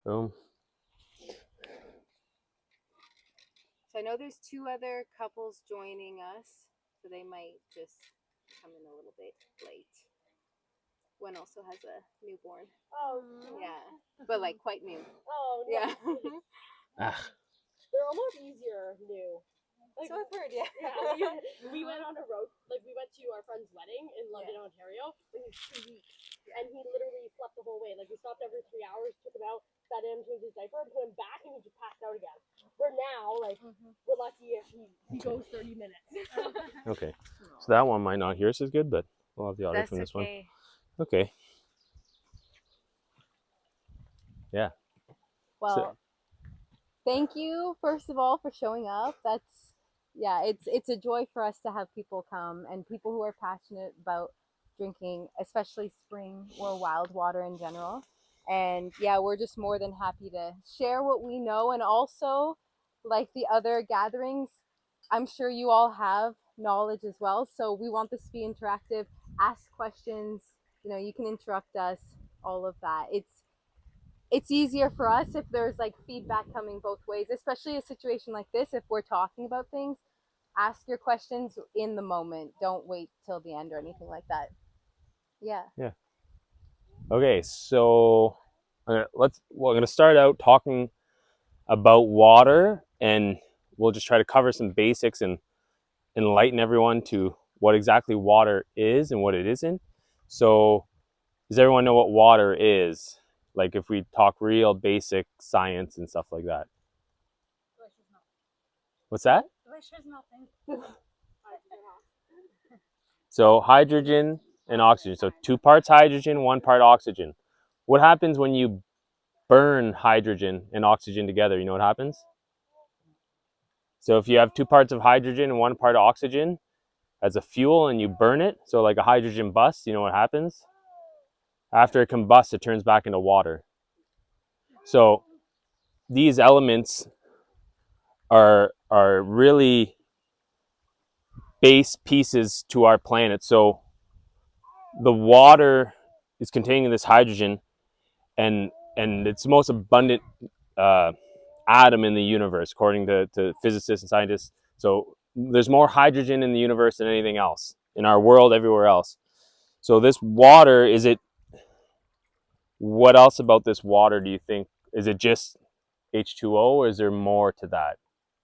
So I know there's 2 other couples joining us, so they might just come in a little bit late. One also has a newborn. Oh, yeah, but like quite new. Oh, no. Yeah. They're almost easier new. Like, so I've heard, yeah. Yeah, we went on a road, like we went to our friend's wedding in London, Ontario. It was 2 weeks, and he literally slept the whole way. Like we stopped every 3 hours, took him out, fed him, changed his diaper, put him back, and he just passed out again. Where now, like we're lucky if he goes 30 minutes. okay, so that one might not hear us as good, but we'll have the audio That's from this okay. one. Okay. Yeah. Well, thank you first of all for showing up. That's it's a joy for us to have people come and people who are passionate about drinking, especially spring or wild water in general. And yeah, we're just more than happy to share what we know, and also like the other gatherings, I'm sure you all have knowledge as well. So we want this to be interactive. Ask questions, you can interrupt us, all of that. It's easier for us if there's like feedback coming both ways, especially a situation like this. If we're talking about things, ask your questions in the moment. Don't wait till the end or anything like that. Yeah. Okay, so we're gonna start out talking about water, and we'll just try to cover some basics and enlighten everyone to what exactly water is and what it isn't. So, does everyone know what water is? Like if we talk real basic science and stuff like that. What's that? So hydrogen and oxygen. So 2 parts hydrogen, 1 part oxygen. What happens when you burn hydrogen and oxygen together? You know what happens? So if you have 2 parts of hydrogen and 1 part of oxygen as a fuel and you burn it, so like a hydrogen bus, you know what happens? After it combusts, it turns back into water. So these elements are really base pieces to our planet. So the water is containing this hydrogen, and it's the most abundant atom in the universe, according to physicists and scientists. So there's more hydrogen in the universe than anything else, in our world, everywhere else. So this water, what else about this water do you think? Is it just H2O, or is there more to that?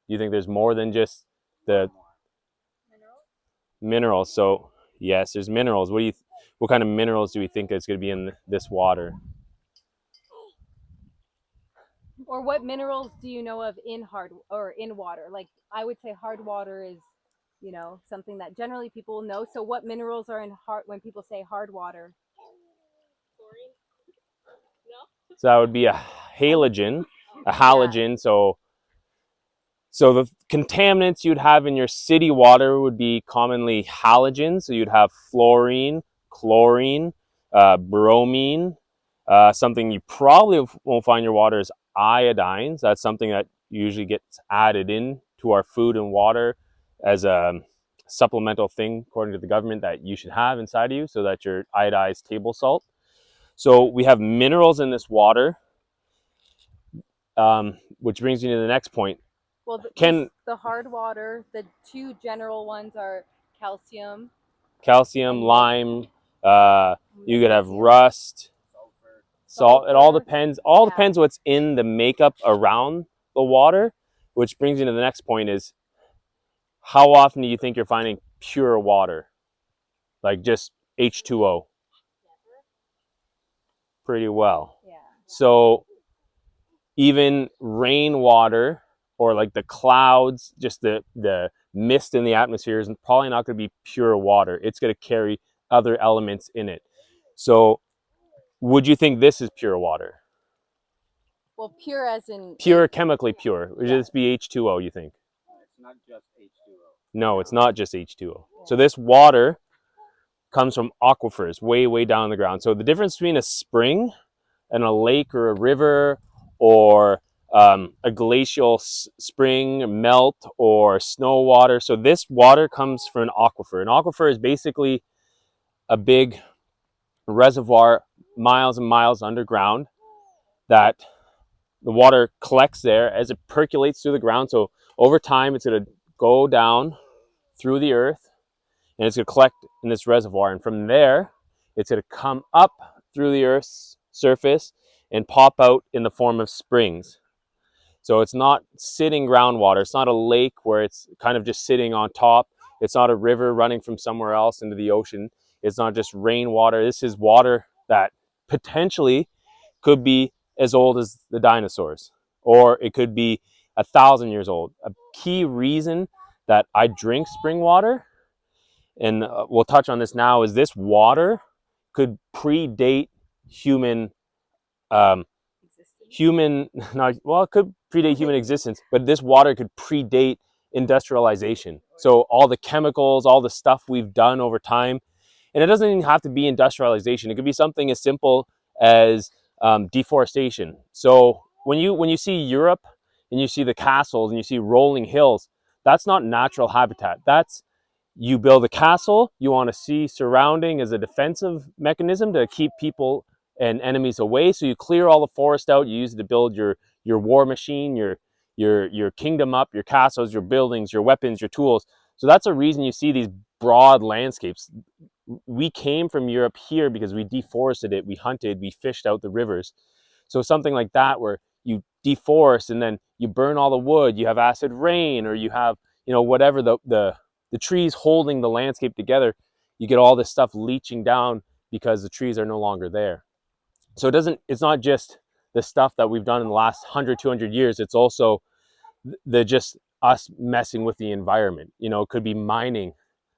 Do you think there's more than just the minerals? So yes, there's minerals. What kind of minerals do we think is going to be in this water? Or what minerals do you know of in water? Like I would say hard water is, something that generally people know. So what minerals are in hard when people say hard water? Chlorine? No? So that would be a halogen, a halogen. So the contaminants you'd have in your city water would be commonly halogens. So you'd have fluorine, chlorine, bromine. Something you probably won't find in your water is iodines. That's something that usually gets added in to our food and water as a supplemental thing, according to the government, that you should have inside of you, so that your iodized table salt. So we have minerals in this water, which brings me to the next point. Well, the hard water, the 2 general ones are calcium, lime, you could have rust, salt. It all depends. Depends what's in the makeup around the water, which brings me to the next point: is how often do you think you're finding pure water, like just H2O? Pretty well. Yeah. So even rainwater, or like the clouds, just the mist in the atmosphere, is probably not going to be pure water. It's going to carry other elements in it. So would you think this is pure water? Well, pure as in Pure, chemically pure. Would this be H2O, you think? It's not just H2O. No, it's not just H2O. So this water comes from aquifers way, way down in the ground. So the difference between a spring and a lake or a river, or a glacial spring melt or snow water. So this water comes from an aquifer. An aquifer is basically a big reservoir miles and miles underground that the water collects there as it percolates through the ground. So over time, it's going to go down through the earth and it's going to collect in this reservoir. And from there, it's going to come up through the earth's surface and pop out in the form of springs. So it's not sitting groundwater. It's not a lake where it's kind of just sitting on top. It's not a river running from somewhere else into the ocean. It's not just rainwater. This is water that potentially could be as old as the dinosaurs, or it could be 1,000 years old. A key reason that I drink spring water, and we'll touch on this now, is this water could predate human not well, it could predate human existence, but this water could predate industrialization. So all the chemicals, all the stuff we've done over time, and it doesn't even have to be industrialization. It could be something as simple as deforestation. So when you see Europe and you see the castles and you see rolling hills, that's not natural habitat. That's, you build a castle, you want to see surrounding as a defensive mechanism to keep people and enemies away. So you clear all the forest out. You use it to build your war machine, your kingdom up, your castles, your buildings, your weapons, your tools. So that's a reason you see these broad landscapes. We came from Europe here because we deforested it, we hunted, we fished out the rivers. So something like that, where you deforest and then you burn all the wood, you have acid rain, or you have, whatever the trees holding the landscape together, you get all this stuff leaching down because the trees are no longer there. So it's not just the stuff that we've done in the last 100, 200 years. It's also the just us messing with the environment. It could be mining.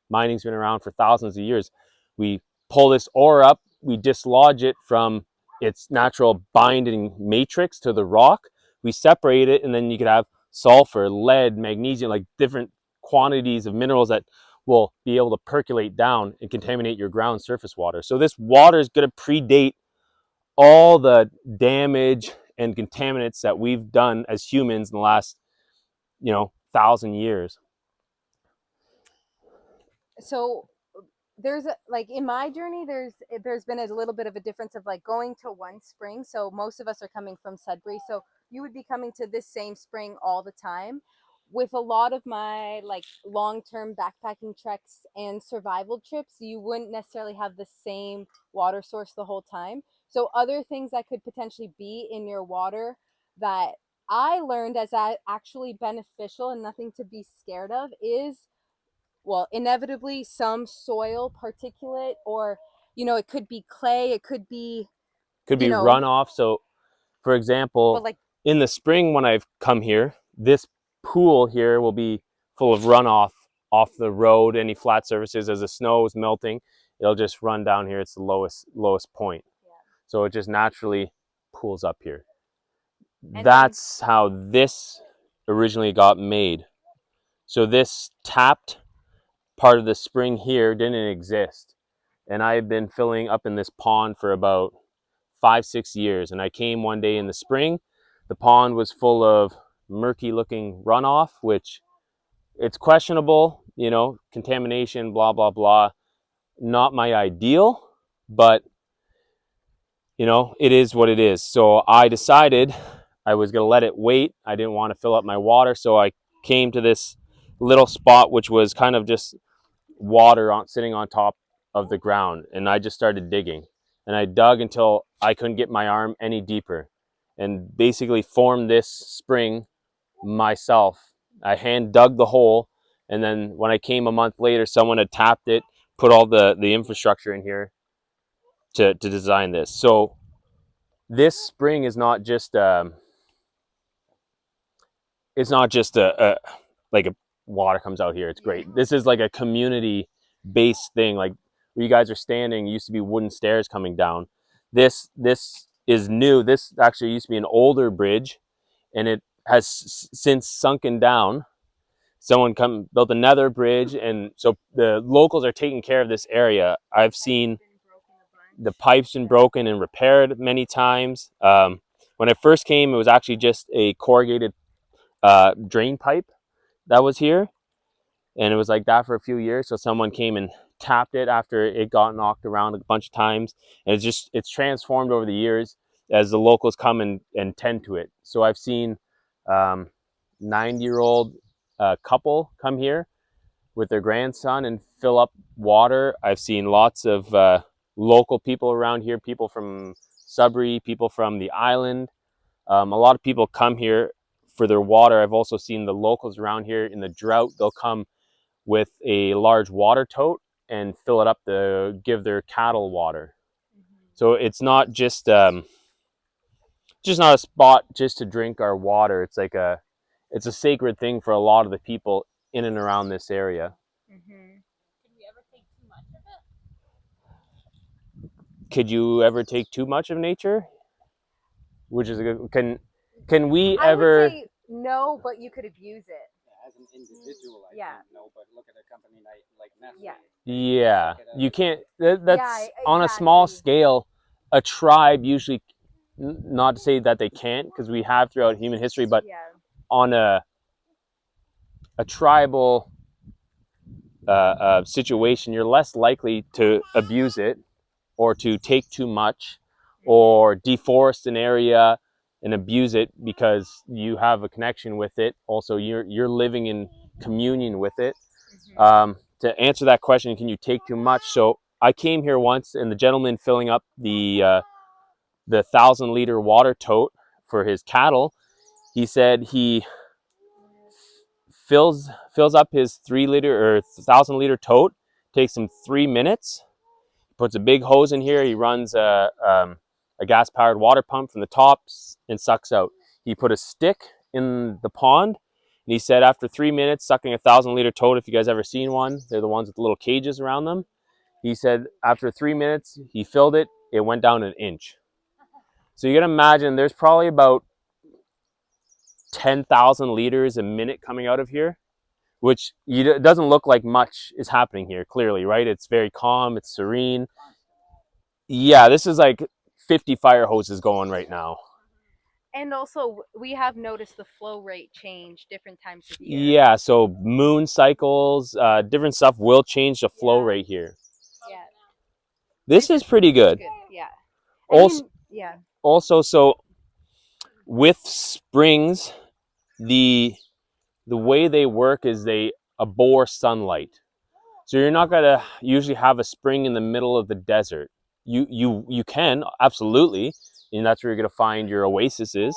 Mining's been around for thousands of years. We pull this ore up, we dislodge it from its natural binding matrix to the rock, we separate it, and then you could have sulfur, lead, magnesium, like different quantities of minerals that will be able to percolate down and contaminate your ground surface water. So this water is going to predate all the damage and contaminants that we've done as humans in the last 1,000 years. So there's like in my journey, there's been a little bit of a difference of like going to one spring. So most of us are coming from Sudbury, so you would be coming to this same spring all the time. With a lot of my like long-term backpacking treks and survival trips, you wouldn't necessarily have the same water source the whole time. So other things that could potentially be in your water that I learned as actually beneficial and nothing to be scared of is, well, inevitably some soil particulate, or it could be clay, it could be Runoff. So for example, but like in the spring when I've come here, this pool here will be full of runoff off the road, any flat surfaces. As the snow is melting, it'll just run down here. It's the lowest point. Yeah. So it just naturally pools up here. And that's how this originally got made. So this tapped part of the spring here didn't exist. And I had been filling up in this pond for about 5-6 years. And I came one day in the spring, the pond was full of murky looking runoff, which it's questionable, contamination, blah, blah, blah. Not my ideal, but it is what it is. So I decided I was going to let it wait. I didn't want to fill up my water. So I came to this little spot, which was kind of just water sitting on top of the ground. And I just started digging. And I dug until I couldn't get my arm any deeper, and basically formed this spring myself. I hand dug the hole. And then when I came a month later, someone had tapped it, put all the infrastructure in here to design this. So this spring is not just like a water comes out here. It's great. This is like a community based thing. Like where you guys are standing, used to be wooden stairs coming down. This is new. This actually used to be an older bridge, and it has since sunken down. Someone built another bridge, and so the locals are taking care of this area. I've seen the pipes been broken and repaired many times. When I first came, it was actually just a corrugated drain pipe that was here, and it was like that for a few years. So someone came and tapped it after it got knocked around a bunch of times, and it's transformed over the years. as the locals come and tend to it. So I've seen 90-year-old couple come here with their grandson and fill up water. I've seen lots of local people around here, people from Sudbury, people from the island. A lot of people come here for their water. I've also seen the locals around here in the drought. They'll come with a large water tote and fill it up to give their cattle water. So it's not just not a spot just to drink our water. It's like it's a sacred thing for a lot of the people in and around this area. Can we ever take too much of it? Could you ever take too much of nature? Which is a good, can we I ever? would say no, but you could abuse it. As an individual, I Yeah. think no, but look at a company like Nestle. Yeah. Yeah, you can't. That's Yeah, on a small exactly. scale. A tribe usually, not to say that they can't, because we have throughout human history, but Yeah. on a tribal situation, you're less likely to abuse it or to take too much or deforest an area and abuse it because you have a connection with it. Also, you're living in communion with it. To answer that question, can you take too much? So I came here once, and the gentleman filling up the 1,000-liter water tote for his cattle, he said he fills up his 3-liter or 1,000-liter tote. Takes him 3 minutes. Puts a big hose in here. He runs a gas-powered water pump from the top and sucks out. He put a stick in the pond, and he said after 3 minutes sucking a 1,000-liter toad, if you guys ever seen one, they're the ones with the little cages around them. He said after 3 minutes, he filled it, it went down an inch. So you can imagine there's probably about 10,000 liters a minute coming out of here, which it doesn't look like much is happening here, clearly, right? It's very calm, it's serene. Yeah, this is like 50 fire hoses going right now. And also, we have noticed the flow rate change different times of year. Yeah, so moon cycles, different stuff will change the flow rate here. Yeah. This is pretty good. Yeah. Also, yeah. also, so with springs, the way they work is they abhor sunlight. So you're not gonna usually have a spring in the middle of the desert. You can absolutely, and that's where you're gonna find your oases,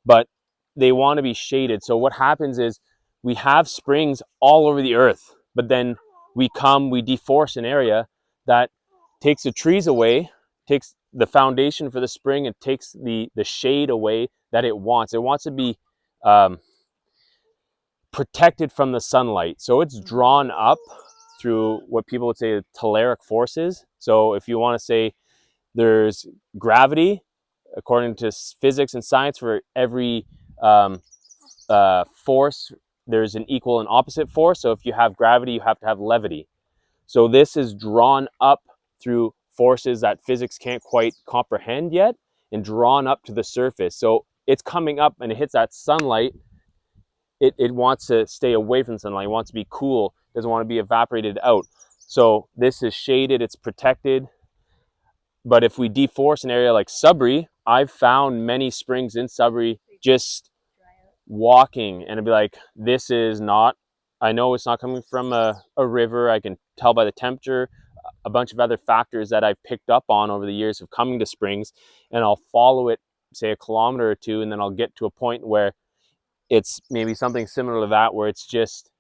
but they want to be shaded. So what happens is we have springs all over the earth, but then we deforest an area that takes the trees away, takes the foundation for the spring, and takes the shade away that it wants. It wants to be protected from the sunlight. So it's drawn up through what people would say telluric forces. So if you want to say there's gravity, according to physics and science, for every force, there's an equal and opposite force. So if you have gravity, you have to have levity. So this is drawn up through forces that physics can't quite comprehend yet and drawn up to the surface. So it's coming up and it hits that sunlight. It wants to stay away from the sunlight. It wants to be cool. It doesn't want to be evaporated out. So this is shaded. It's protected. But if we deforest an area like Sudbury, I've found many springs in Sudbury just walking, and it'd be like, this is not, I know it's not coming from a river. I can tell by the temperature, a bunch of other factors that I've picked up on over the years of coming to springs, and I'll follow it, say a kilometer or two, and then I'll get to a point where it's maybe something similar to that, where it's just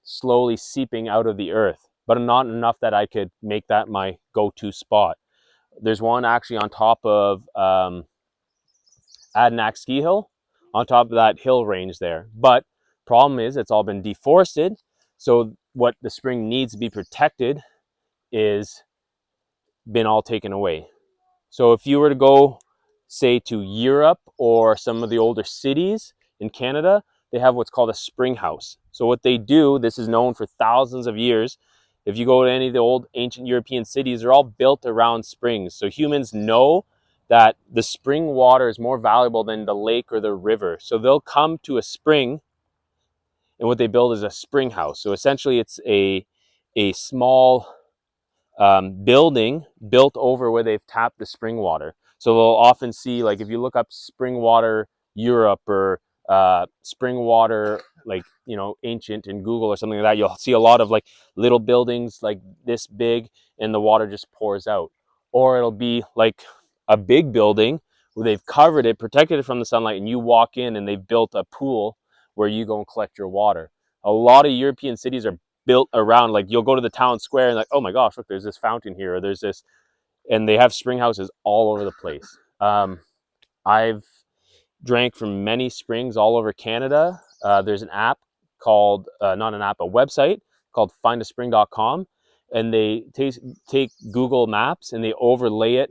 slowly seeping out of the earth, but not enough that I could make that my go-to spot. There's one actually on top of Adanac Ski Hill, on top of that hill range there. But problem is it's all been deforested. So what the spring needs to be protected is been all taken away. So if you were to go, say, to Europe or some of the older cities in Canada, they have what's called a spring house. So what they do, this is known for thousands of years. If you go to any of the old ancient European cities, they're all built around springs. So humans know that the spring water is more valuable than the lake or the river. So they'll come to a spring, and what they build is a spring house. So essentially it's a small building built over where they've tapped the spring water. So we'll often see, like if you look up spring water Europe or spring water, like, you know, ancient in Google or something like that, you'll see a lot of like little buildings like this big and the water just pours out. Or it'll be like a big building where they've covered it, protected it from the sunlight, and you walk in and they've built a pool where you go and collect your water. A lot of European cities are built around, like you'll go to the town square and like, oh my gosh, look, there's this fountain here, or there's this, and they have spring houses all over the place. I've drank from many springs all over Canada. There's an app called, not an app, a website called findaspring.com, and they take Google Maps and they overlay it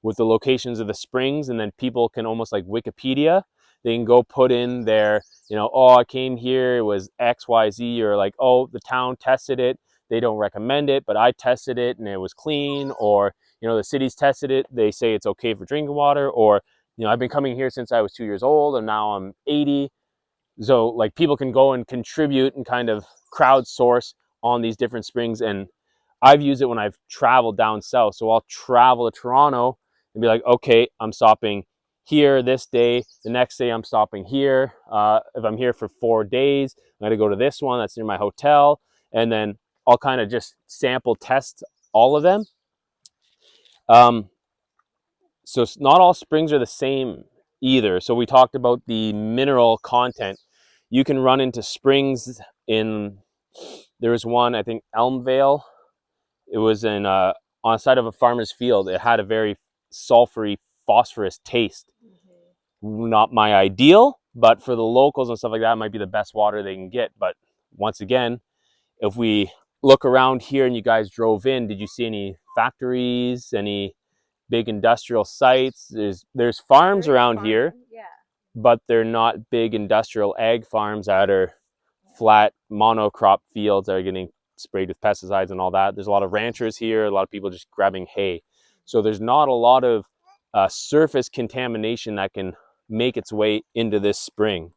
with the locations of the springs, and then people can almost like Wikipedia. They can go put in their, you know, oh, I came here, it was XYZ, or like, oh, the town tested it, they don't recommend it, but I tested it and it was clean, or, you know, the city's tested it, they say it's okay for drinking water, or, you know, I've been coming here since I was 2 years old and now I'm 80. So like people can go and contribute and kind of crowdsource on these different springs. And I've used it when I've traveled down south. So I'll travel to Toronto and be like, okay, I'm stopping here this day. The next day I'm stopping here. If I'm here for 4 days, I'm gonna go to this one that's near my hotel. And then I'll kind of just sample test all of them. So not all springs are the same either. So we talked about the mineral content. You can run into springs in, there was one, I think Elmvale. It was in on the side of a farmer's field. It had a very sulfury, phosphorus taste. Not my ideal, but for the locals and stuff like that, it might be the best water they can get. But once again, if we look around here and you guys drove in, did you see any factories, any big industrial sites? There's farms around here, Yeah. but they're not big industrial ag farms that are flat monocrop fields that are getting sprayed with pesticides and all that. There's a lot of ranchers here, a lot of people just grabbing hay. So there's not a lot of surface contamination that can make its way into this spring.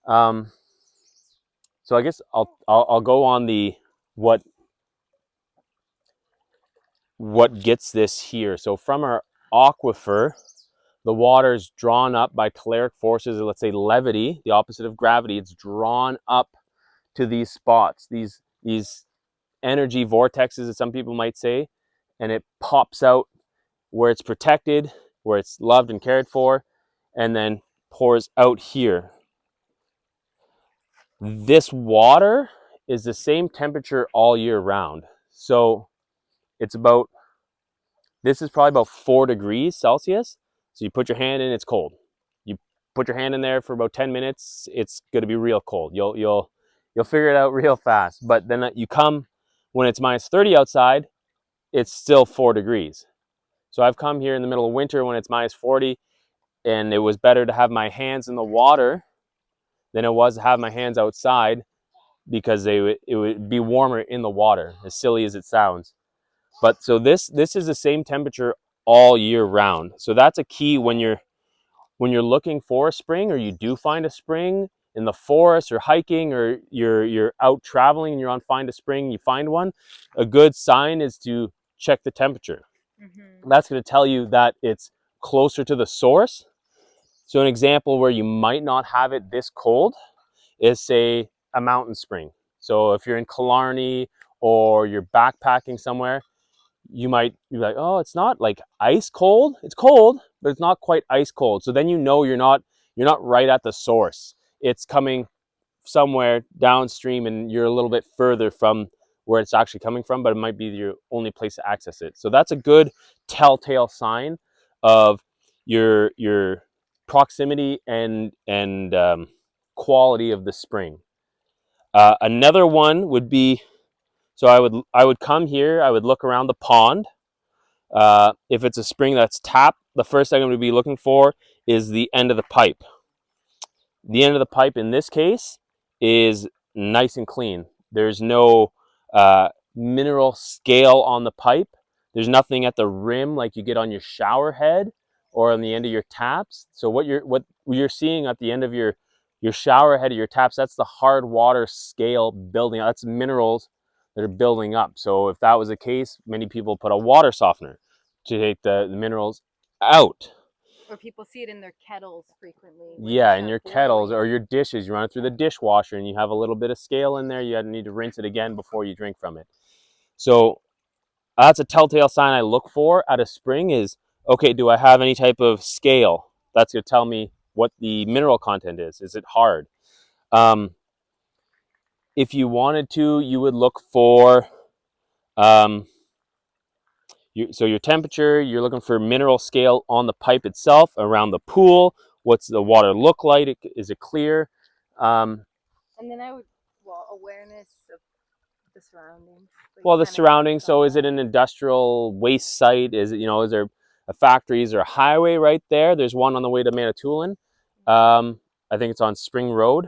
So I guess I'll go on the what gets this here. So from our aquifer, the water is drawn up by caloric forces, or let's say levity, the opposite of gravity. It's drawn up to these spots, these energy vortexes, as some people might say, and it pops out where it's protected, where it's loved and cared for, and then pours out here. This water is the same temperature all year round. So it's about, this is probably about 4 degrees Celsius. So you put your hand in, it's cold. You put your hand in there for about 10 minutes, it's going to be real cold. You'll figure it out real fast. But then you come when it's minus 30 outside, it's still 4 degrees. So I've come here in the middle of winter when it's minus 40, and it was better to have my hands in the water than it was to have my hands outside, because it would be warmer in the water, as silly as it sounds. But so this is the same temperature all year round. So that's a key when you're looking for a spring, or you do find a spring in the forest or hiking, or you're out traveling and you're on find a spring, you find one. A good sign is to check the temperature. That's going to tell you that it's closer to the source. So an example where you might not have it this cold is, say, a mountain spring. So if you're in Killarney or you're backpacking somewhere, you might be like, oh, it's not like ice cold. It's cold, but it's not quite ice cold. So then you know you're not right at the source. It's coming somewhere downstream and you're a little bit further from where it's actually coming from, but it might be your only place to access it. So that's a good telltale sign of your proximity and quality of the spring. Another one would be, so I would come here, I would look around the pond. If it's a spring that's tapped, the first thing I'm going to be looking for is the end of the pipe. The end of the pipe in this case is nice and clean. There's no mineral scale on the pipe. There's nothing at the rim like you get on your shower head or on the end of your taps. So what you're seeing at the end of your shower head of your taps, that's the hard water scale building. That's minerals that are building up. So if that was the case, many people put a water softener to take the minerals out. Or people see it in their kettles frequently. Yeah, in your kettles or your dishes. You run it through the dishwasher and you have a little bit of scale in there. You need to rinse it again before you drink from it. So that's a telltale sign I look for at a spring is, okay, do I have any type of scale? That's going to tell me what the mineral content is. Is it hard? If you wanted to, you would look for, so your temperature, you're looking for mineral scale on the pipe itself, around the pool. What's the water look like? Is it clear? And then I would, awareness of the surroundings. Well, the surroundings. So is it an industrial waste site? Is it, is there a factory? Is there a highway right there? There's one on the way to Manitoulin. I think it's on Spring Road.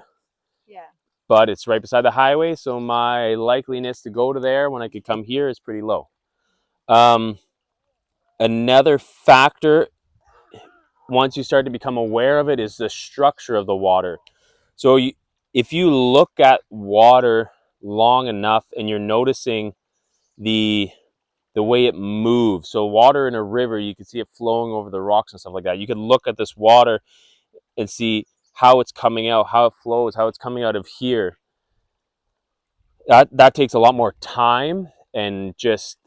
Yeah. But it's right beside the highway, so my likeliness to go to there when I could come here is pretty low. Another factor, once you start to become aware of it, is the structure of the water. So if you look at water long enough and you're noticing the way it moves. So water in a river, you can see it flowing over the rocks and stuff like that. You can look at this water and see how it's coming out, how it flows, how it's coming out of here. That takes a lot more time and just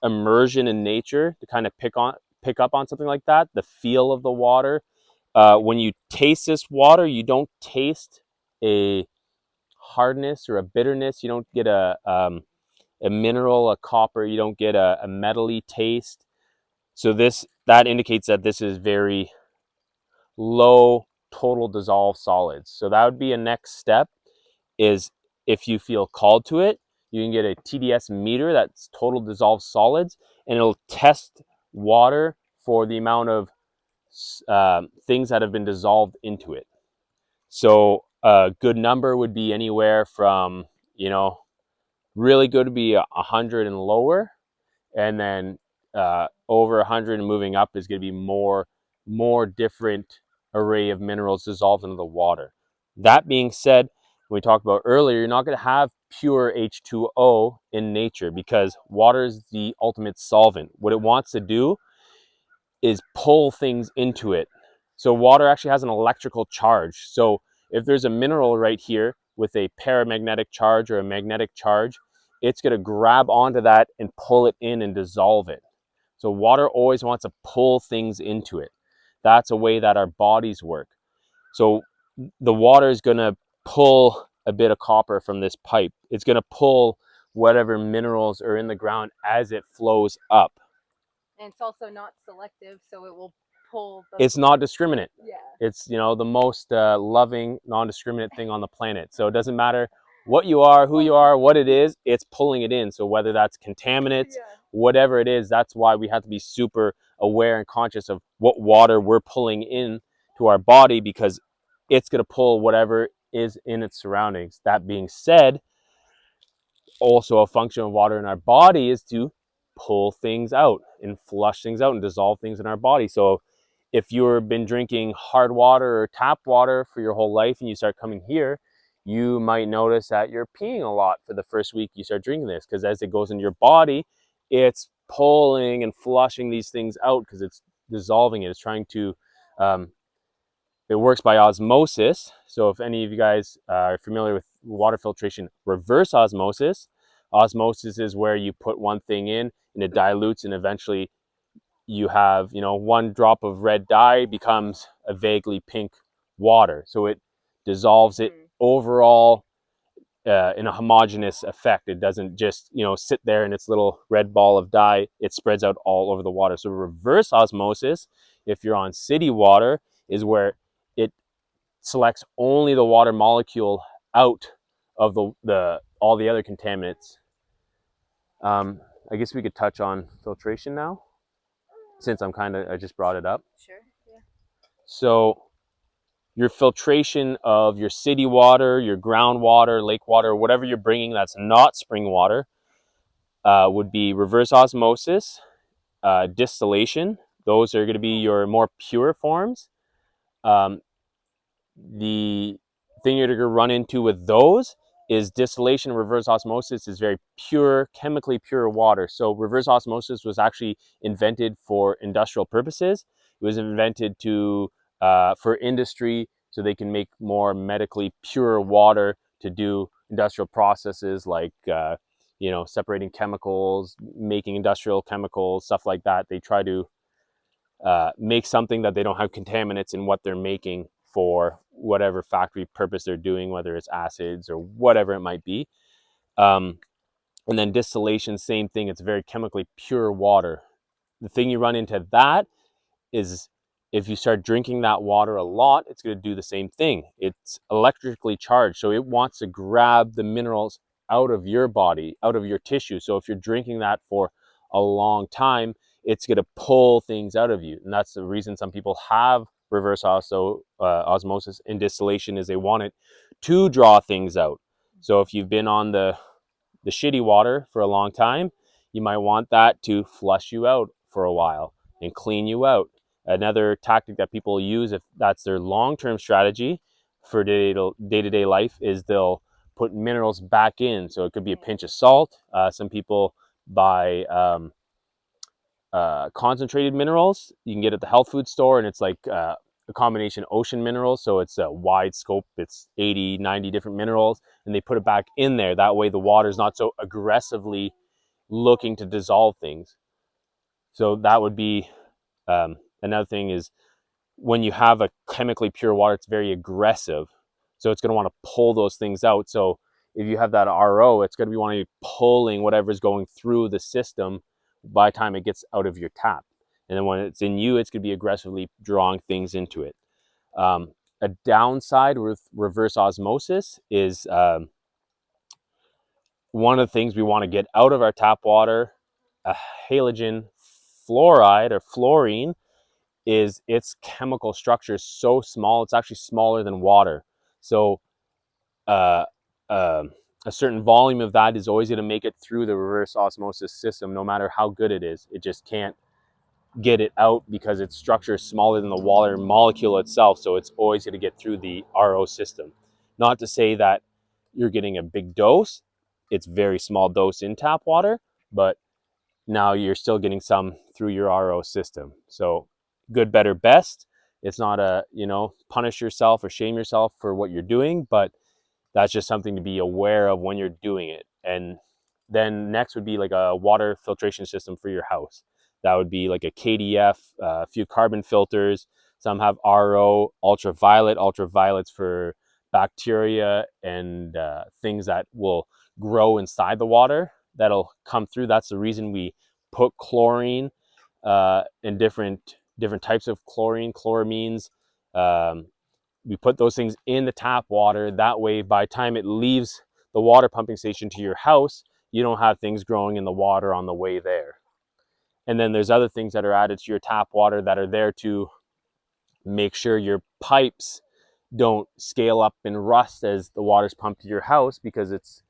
immersion in nature to kind of pick up on something like that. The feel of the water. When you taste this water, you don't taste a hardness or a bitterness. You don't get a mineral, a copper. You don't get a metally taste. So that indicates that this is very low total dissolved solids. So that would be a next step, is if you feel called to it, you can get a TDS meter, that's total dissolved solids, and it'll test water for the amount of things that have been dissolved into it. So a good number would be anywhere from, really good would be 100 and lower, and then over 100 and moving up is going to be more different array of minerals dissolved into the water. That being said, we talked about earlier, you're not going to have pure H2O in nature because water is the ultimate solvent. What it wants to do is pull things into it. So water actually has an electrical charge. So if there's a mineral right here with a paramagnetic charge or a magnetic charge, it's going to grab onto that and pull it in and dissolve it. So water always wants to pull things into it. That's a way that our bodies work. So the water is going to pull a bit of copper from this pipe. It's going to pull whatever minerals are in the ground as it flows up. And it's also not selective, so it will pull. It's not discriminate. Yeah. It's, the most loving, non-discriminate thing on the planet. So it doesn't matter what you are, who you are, what it is, it's pulling it in. So whether that's contaminants, whatever it is, that's why we have to be super aware and conscious of what water we're pulling in to our body, because it's going to pull whatever is in its surroundings. That being said, also a function of water in our body is to pull things out and flush things out and dissolve things in our body. So if you've been drinking hard water or tap water for your whole life and you start coming here, you might notice that you're peeing a lot for the first week you start drinking this, because as it goes into your body, it's pulling and flushing these things out because it's dissolving it. It's trying to, it works by osmosis. So if any of you guys are familiar with water filtration, reverse osmosis, osmosis is where you put one thing in and it dilutes, and eventually you have, one drop of red dye becomes a vaguely pink water. So it dissolves it overall in a homogeneous effect. It doesn't just, sit there in its little red ball of dye. It spreads out all over the water. So reverse osmosis, if you're on city water, is where it selects only the water molecule out of the all the other contaminants. I guess we could touch on filtration now, since I just brought it up. Sure. Yeah. So your filtration of your city water, your groundwater, lake water, whatever you're bringing that's not spring water, would be reverse osmosis, distillation. Those are going to be your more pure forms. The thing you're going to run into with those is distillation and reverse osmosis is very pure, chemically pure water. So reverse osmosis was actually invented for industrial purposes. It was invented for industry, so they can make more medically pure water to do industrial processes like separating chemicals, making industrial chemicals, stuff like that. They try to make something that they don't have contaminants in what they're making for whatever factory purpose they're doing, whether it's acids or whatever it might be. And then distillation, same thing. It's very chemically pure water. The thing you run into that is if you start drinking that water a lot, it's going to do the same thing. It's electrically charged, so it wants to grab the minerals out of your body, out of your tissue. So if you're drinking that for a long time, it's going to pull things out of you. And that's the reason some people have reverse osmosis in distillation, is they want it to draw things out. So if you've been on the shitty water for a long time, you might want that to flush you out for a while and clean you out. Another tactic that people use, if that's their long-term strategy for day-to-day life, is they'll put minerals back in. So it could be a pinch of salt. Some people buy concentrated minerals you can get at the health food store, and it's like a combination ocean minerals, so it's a wide scope. It's 80, 90 different minerals, and they put it back in there. That way the water is not so aggressively looking to dissolve things. So that would be another thing, is when you have a chemically pure water, it's very aggressive, so it's going to want to pull those things out. So if you have that RO, it's going to be wanting to be pulling whatever's going through the system by the time it gets out of your tap. And then when it's in you, it's going to be aggressively drawing things into it. A downside with reverse osmosis is one of the things we want to get out of our tap water, halogen fluoride or fluorine, is its chemical structure is so small, it's actually smaller than water. So uh, uh, a certain volume of that is always going to make it through the reverse osmosis system, no matter how good it is. It just can't get it out because its structure is smaller than the water molecule itself. So it's always going to get through the RO system. Not to say that you're getting a big dose. It's very small dose in tap water, but now you're still getting some through your RO system. So good, better, best. It's not a, punish yourself or shame yourself for what you're doing, but that's just something to be aware of when you're doing it. And then next would be like a water filtration system for your house. That would be like a KDF, a few carbon filters. Some have RO, ultraviolet. Ultraviolet's for bacteria and things that will grow inside the water that'll come through. That's the reason we put chlorine and different types of chlorine, chloramines. We put those things in the tap water. That way, by the time it leaves the water pumping station to your house, you don't have things growing in the water on the way there. And then there's other things that are added to your tap water that are there to make sure your pipes don't scale up and rust as the water's pumped to your house, because it's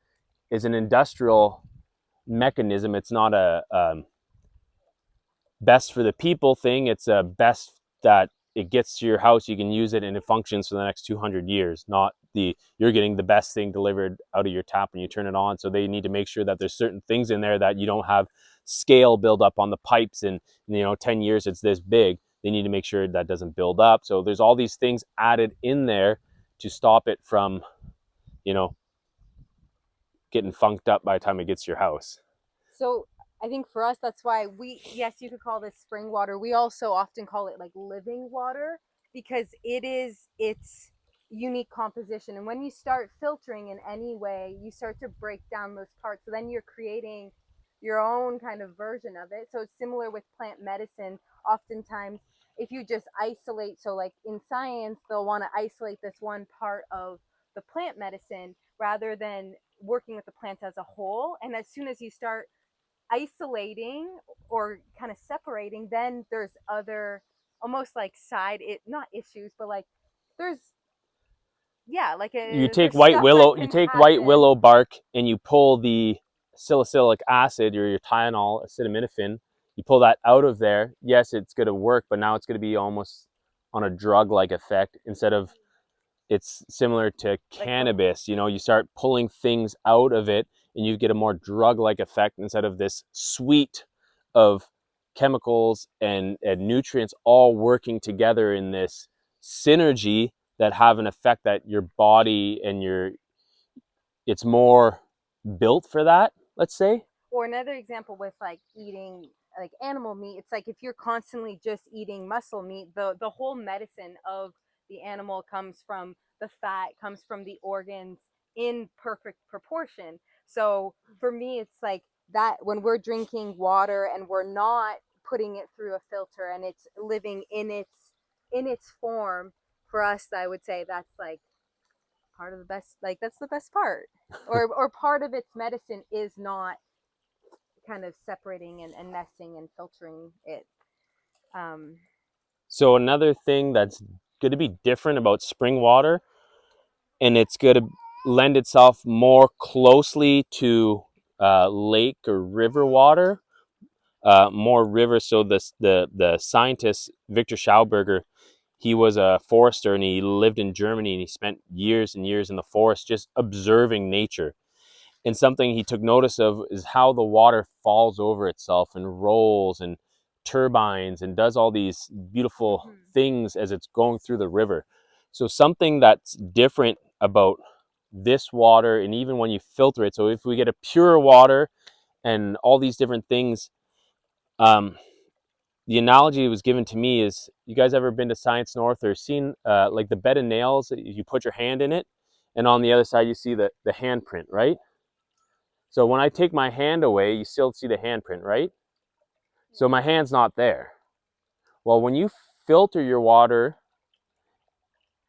an industrial mechanism. It's not a best for the people thing. It's a best that it gets to your house, you can use it, and it functions for the next 200 years. Not you're getting the best thing delivered out of your tap when you turn it on. So they need to make sure that there's certain things in there that you don't have scale build up on the pipes, and 10 years it's this big. They need to make sure that doesn't build up. So there's all these things added in there to stop it from getting funked up by the time it gets to your house. So I think for us, that's why yes, you could call this spring water. We also often call it like living water, because its unique composition. And when you start filtering in any way, you start to break down those parts. So then you're creating your own kind of version of it. So it's similar with plant medicine. Oftentimes, if you just isolate, so like in science, they'll want to isolate this one part of the plant medicine rather than working with the plant as a whole. And as soon as you start isolating or kind of separating, then there's other almost like not issues, but like there's like you take white willow bark and you pull the salicylic acid or your Tylenol, acetaminophen. You pull that out of there. Yes, it's going to work, but now it's going to be almost on a drug-like effect instead of it's similar to cannabis. You know, you start pulling things out of it and you get a more drug-like effect instead of this suite of chemicals and nutrients all working together in this synergy that have an effect that your body and it's more built for that, let's say. Or another example with like eating like animal meat, it's like if you're constantly just eating muscle meat, the whole medicine of the animal comes from the fat, comes from the organs in perfect proportion. So for me, it's like that when we're drinking water and we're not putting it through a filter and it's living in its form, for us, I would say that's like part of the best, like that's the best part. Or part of its medicine is not kind of separating and nesting and filtering it. So another thing that's going to be different about spring water, and it's going to lend itself more closely to lake or river water, more river. So the scientist Victor Schauberger, he was a forester and he lived in Germany and he spent years and years in the forest just observing nature. And something he took notice of is how the water falls over itself and rolls and turbines and does all these beautiful things as it's going through the river. So something that's different about this water, and even when you filter it, so if we get a pure water and all these different things, the analogy that was given to me is, you guys ever been to Science North or seen like the bed of nails? You put your hand in it and on the other side you see the handprint, right? So when I take my hand away, you still see the handprint, right? So my hand's not there. Well, when you filter your water,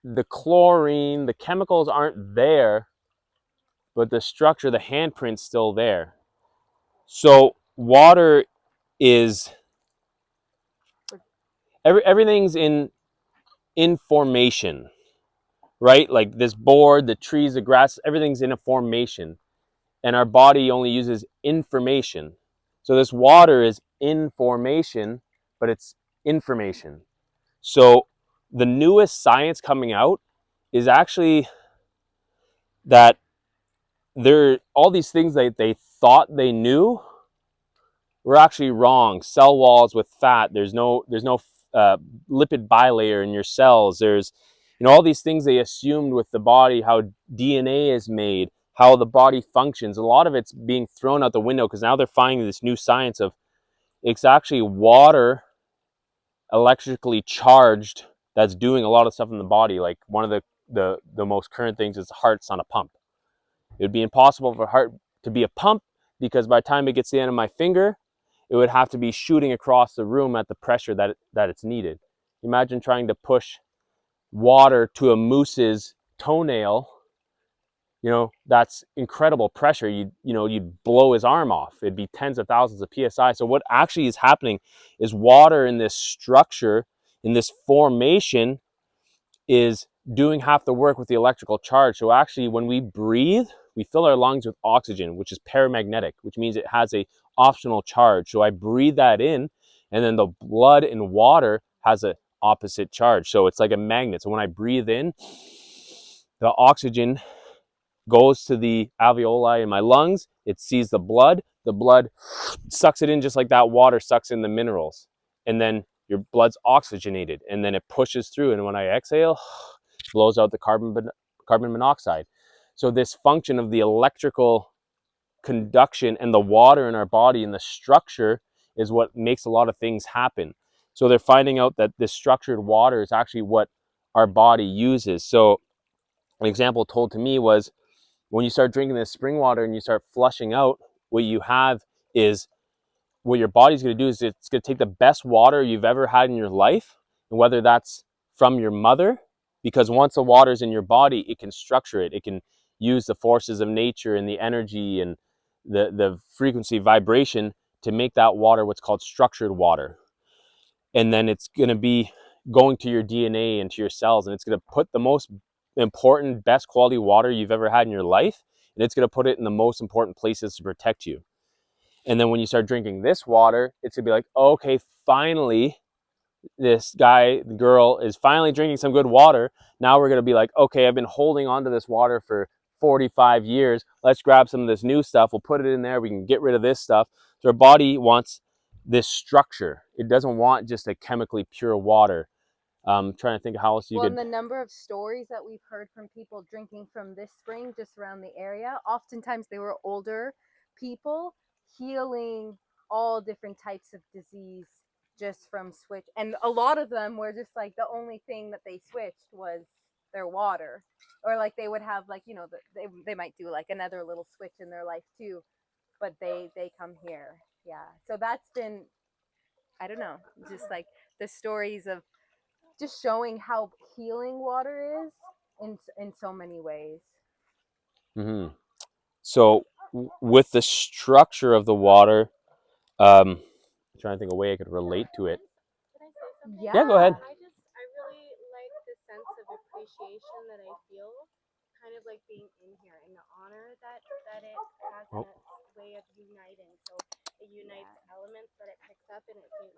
the chlorine, the chemicals aren't there, but the structure, the handprint's still there. So water is, everything's in formation, right? Like this board, the trees, the grass, everything's in a formation. And our body only uses information. So this water is in formation, but it's information. So the newest science coming out is actually that there, all these things that they thought they knew were actually wrong. Cell walls with fat. There's no lipid bilayer in your cells. There's, you know, all these things they assumed with the body, how DNA is made, how the body functions. A lot of it's being thrown out the window because now they're finding this new science of it's actually water electrically charged that's doing a lot of stuff in the body. Like one of the most current things is the heart's on a pump. It would be impossible for a heart to be a pump because by the time it gets to the end of my finger, it would have to be shooting across the room at the pressure that it's needed. Imagine trying to push water to a moose's toenail. You know, that's incredible pressure. You'd blow his arm off. It'd be tens of thousands of psi. So what actually is happening is water in this structure, in this formation, is doing half the work with the electrical charge. So actually when we breathe, we fill our lungs with oxygen, which is paramagnetic, which means it has a optional charge. So I breathe that in, and then the blood and water has an opposite charge. So it's like a magnet. So when I breathe in, the oxygen goes to the alveoli in my lungs. It sees the blood sucks it in just like that water sucks in the minerals. And then your blood's oxygenated, and then it pushes through. And when I exhale, blows out the carbon monoxide. So this function of the electrical conduction and the water in our body and the structure is what makes a lot of things happen. So they're finding out that this structured water is actually what our body uses. So an example told to me was, when you start drinking this spring water and you start flushing out, what you have is, what your body's going to do is it's going to take the best water you've ever had in your life, and whether that's from your mother, because once the water's in your body, it can structure it. It can use the forces of nature and the energy and the frequency vibration to make that water what's called structured water. And then it's going to be going to your DNA and to your cells, and it's going to put the most important, best quality water you've ever had in your life, and it's going to put it in the most important places to protect you. And then when you start drinking this water, it's gonna be like, okay, finally, this guy, the girl is finally drinking some good water. Now we're going to be like, okay, I've been holding on to this water for 45 years. Let's grab some of this new stuff. We'll put it in there. We can get rid of this stuff. So our body wants this structure. It doesn't want just a chemically pure water. Trying to think of how else you Well, could. and the number of stories that we've heard from people drinking from this spring just around the area, oftentimes they were older people healing all different types of disease just from switch. And a lot of them were just like the only thing that they switched was their water. Or like they would have like, you know, they might do like another little switch in their life too, but they come here. Yeah. So that's been, I don't know, just like the stories of just showing how healing water is in so many ways. Mm-hmm. So with the structure of the water, I'm trying to think of a way I could relate to it. Can I say something? Yeah, go ahead. I really like the sense of appreciation that I feel, kind of like being in here, and the honor that it has in its way of uniting. So it unites elements that it picks up, and it's like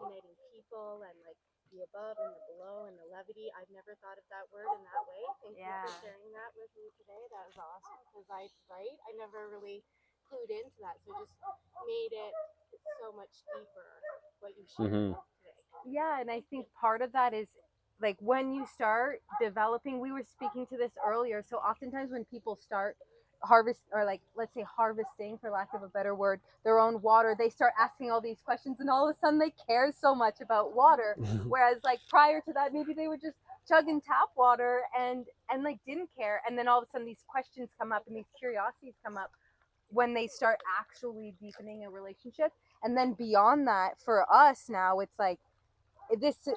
uniting people and like the above and the below and the levity. I've never thought of that word in that way. Thank you for sharing that with me today. That was awesome because I never really clued into that. So it just made it so much deeper what you shared today. Yeah, and I think part of that is like when you start developing, we were speaking to this earlier. So oftentimes when people start harvest or like let's say harvesting for lack of a better word their own water, they start asking all these questions and all of a sudden they care so much about water, whereas like prior to that maybe they were just chugging tap water and like didn't care, and then all of a sudden these questions come up and these curiosities come up when they start actually deepening a relationship. And then beyond that, for us now, it's like this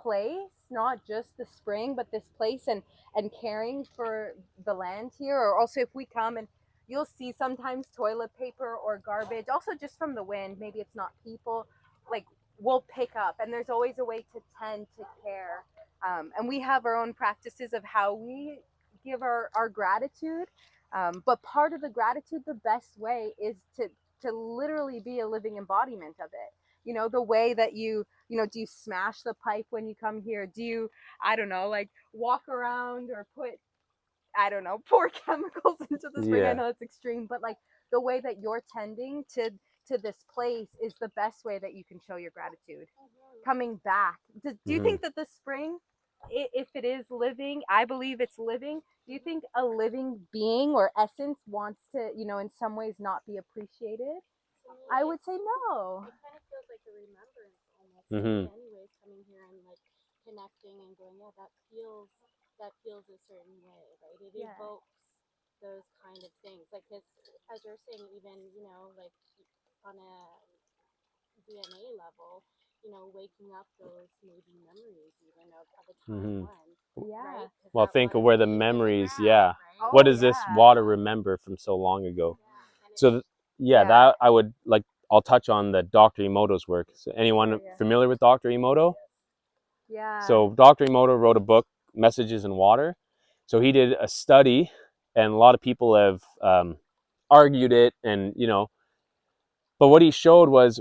place, not just the spring, but this place and caring for the land here. Or also if we come and you'll see sometimes toilet paper or garbage, also just from the wind, maybe it's not people, like we'll pick up, and there's always a way to tend to care. And we have our own practices of how we give our gratitude. But part of the gratitude, the best way is to literally be a living embodiment of it. You know, the way that you know, do you smash the pipe when you come here? Do you, I don't know, like walk around or put, I don't know, pour chemicals into the spring? I know it's extreme, but like the way that you're tending to this place is the best way that you can show your gratitude. Coming back, do you think that the spring, if it is living, I believe it's living. Do you think a living being or essence wants to, you know, in some ways not be appreciated? I would say no. It kind of feels like a remembrance almost. Mm-hmm. Anyways, coming here and like connecting and going, yeah, that feels a certain way, right? It evokes those kind of things. Like, cause as you're saying, even like on a DNA level, waking up those maybe memories even of a time when. Yeah. Right? Well, think of where the memories, Right? what does this water remember from so long ago? So, that I would like, I'll touch on the Dr. Emoto's work. So anyone familiar with Dr. Emoto? Yeah. So Dr. Emoto wrote a book, Messages in Water. So he did a study, and a lot of people have argued it, and but what he showed was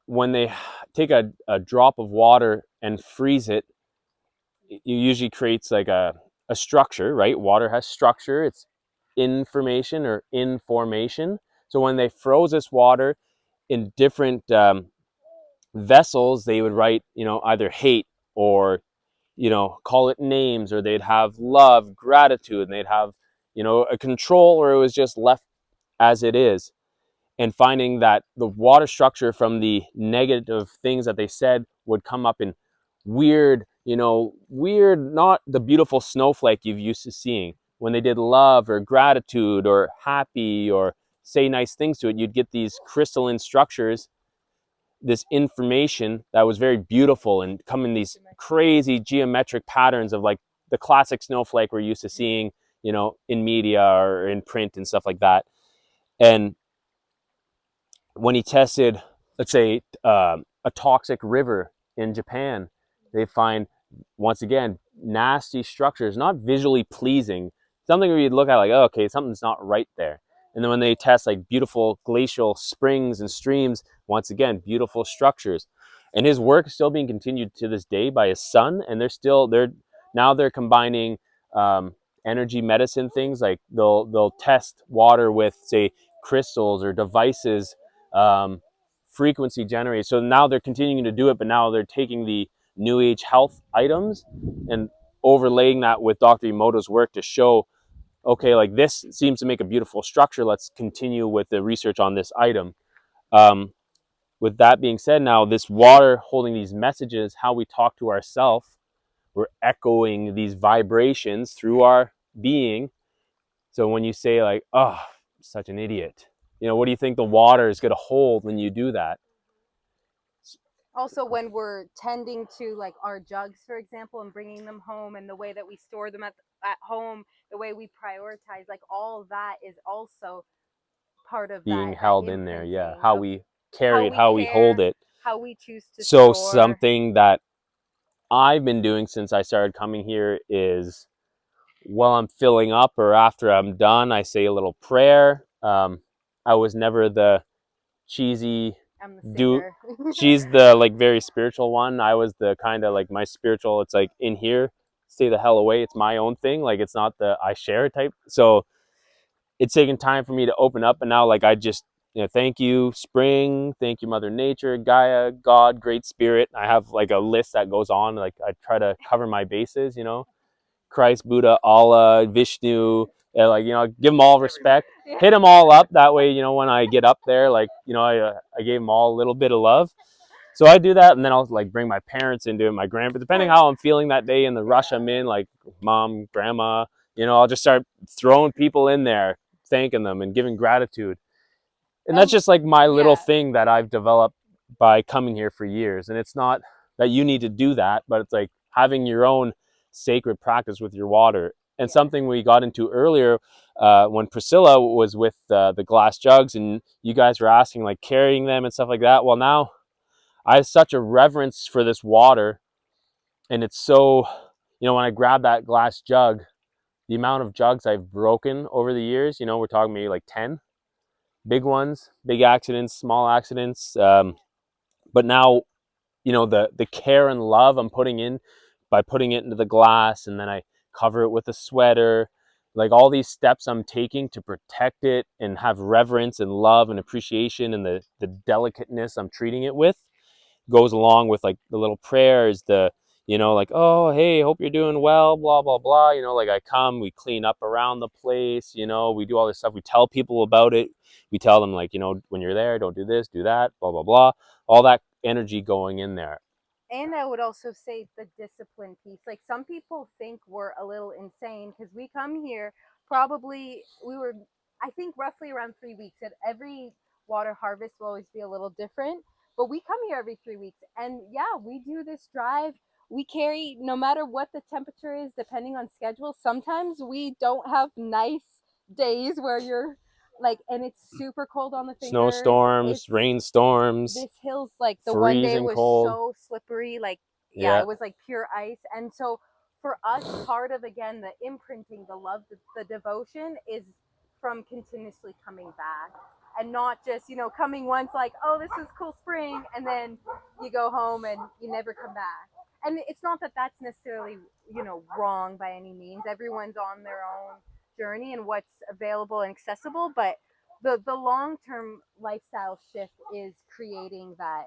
when they take a drop of water and freeze it, it usually creates like a structure, right? Water has structure. It's information or information. So when they froze this water in different vessels, they would write, either hate or, call it names, or they'd have love, gratitude, and they'd have, a control, or it was just left as it is. And finding that the water structure from the negative things that they said would come up in weird, not the beautiful snowflake you've used to seeing. When they did love or gratitude or happy or say nice things to it, you'd get these crystalline structures, this information that was very beautiful and come in these crazy geometric patterns of like the classic snowflake we're used to seeing, in media or in print and stuff like that. And when he tested, let's say, a toxic river in Japan, they find, once again, nasty structures, not visually pleasing, something where you'd look at like, oh, okay, something's not right there. And then when they test like beautiful glacial springs and streams, once again, beautiful structures. and his work is still being continued to this day by his son. And they're combining energy medicine things, like they'll test water with, say, crystals or devices, frequency generated. So now they're continuing to do it, but now they're taking the new age health items and overlaying that with Dr. Emoto's work to show, okay, like this seems to make a beautiful structure. Let's continue with the research on this item. With that being said, now this water holding these messages, how we talk to ourselves, we're echoing these vibrations through our being. So when you say like, oh, such an idiot, what do you think the water is going to hold when you do that? Also, when we're tending to like our jugs, for example, and bringing them home, and the way that we store them at home, the way we prioritize, like all that is also part of Being that held in there, yeah. How we carry it, how we hold it, how we choose to so store. something that I've been doing since I started coming here is, while I'm filling up or after I'm done, I say a little prayer. I was never the cheesy I'm the do. singer. She's the like very spiritual one. I was the kind of like my spiritual. It's like, in here, stay the hell away. It's my own thing. Like, it's not the I share type. So it's taken time for me to open up, and now like I just, thank you spring, thank you Mother Nature, Gaia, God, Great Spirit. I have like a list that goes on. Like, I try to cover my bases. Christ, Buddha, Allah, Vishnu, like, give them all respect, hit them all up. That way, when I get up there, like, I gave them all a little bit of love. So I do that, and then I'll like bring my parents into it, my grandpa, depending how I'm feeling that day in the rush I'm in, like mom, grandma, I'll just start throwing people in there, thanking them and giving gratitude. And that's just like my little thing that I've developed by coming here for years. And it's not that you need to do that, but it's like having your own sacred practice with your water. And something we got into earlier, when Priscilla was with the glass jugs, and you guys were asking like carrying them and stuff like that. Well, now I have such a reverence for this water, and it's so, when I grab that glass jug, the amount of jugs I've broken over the years, we're talking maybe like 10 big ones, big accidents, small accidents. But now, the care and love I'm putting in by putting it into the glass, and then I cover it with a sweater, like all these steps I'm taking to protect it and have reverence and love and appreciation, and the delicateness I'm treating it with, goes along with like the little prayers, like, oh, hey, hope you're doing well, blah, blah, blah. Like I come, we clean up around the place, we do all this stuff. We tell people about it. We tell them like, when you're there, don't do this, do that, blah, blah, blah. All that energy going in there. And I would also say the discipline piece. Like, some people think we're a little insane because we come here, I think roughly around 3 weeks. At every water harvest will always be a little different, but we come here every 3 weeks. And yeah, we do this drive. We carry, no matter what the temperature is, depending on schedule. Sometimes we don't have nice days where you're like, and it's super cold on the fingers. Snowstorms, rainstorms. This hill's like the one day was cold. so slippery, like it was like pure ice. And so for us, part of, again, the imprinting, the love, the devotion is from continuously coming back, and not just coming once like, oh, this is cool spring, and then you go home and you never come back. And it's not that that's necessarily wrong by any means. Everyone's on their own journey and what's available and accessible, but the long-term lifestyle shift is creating that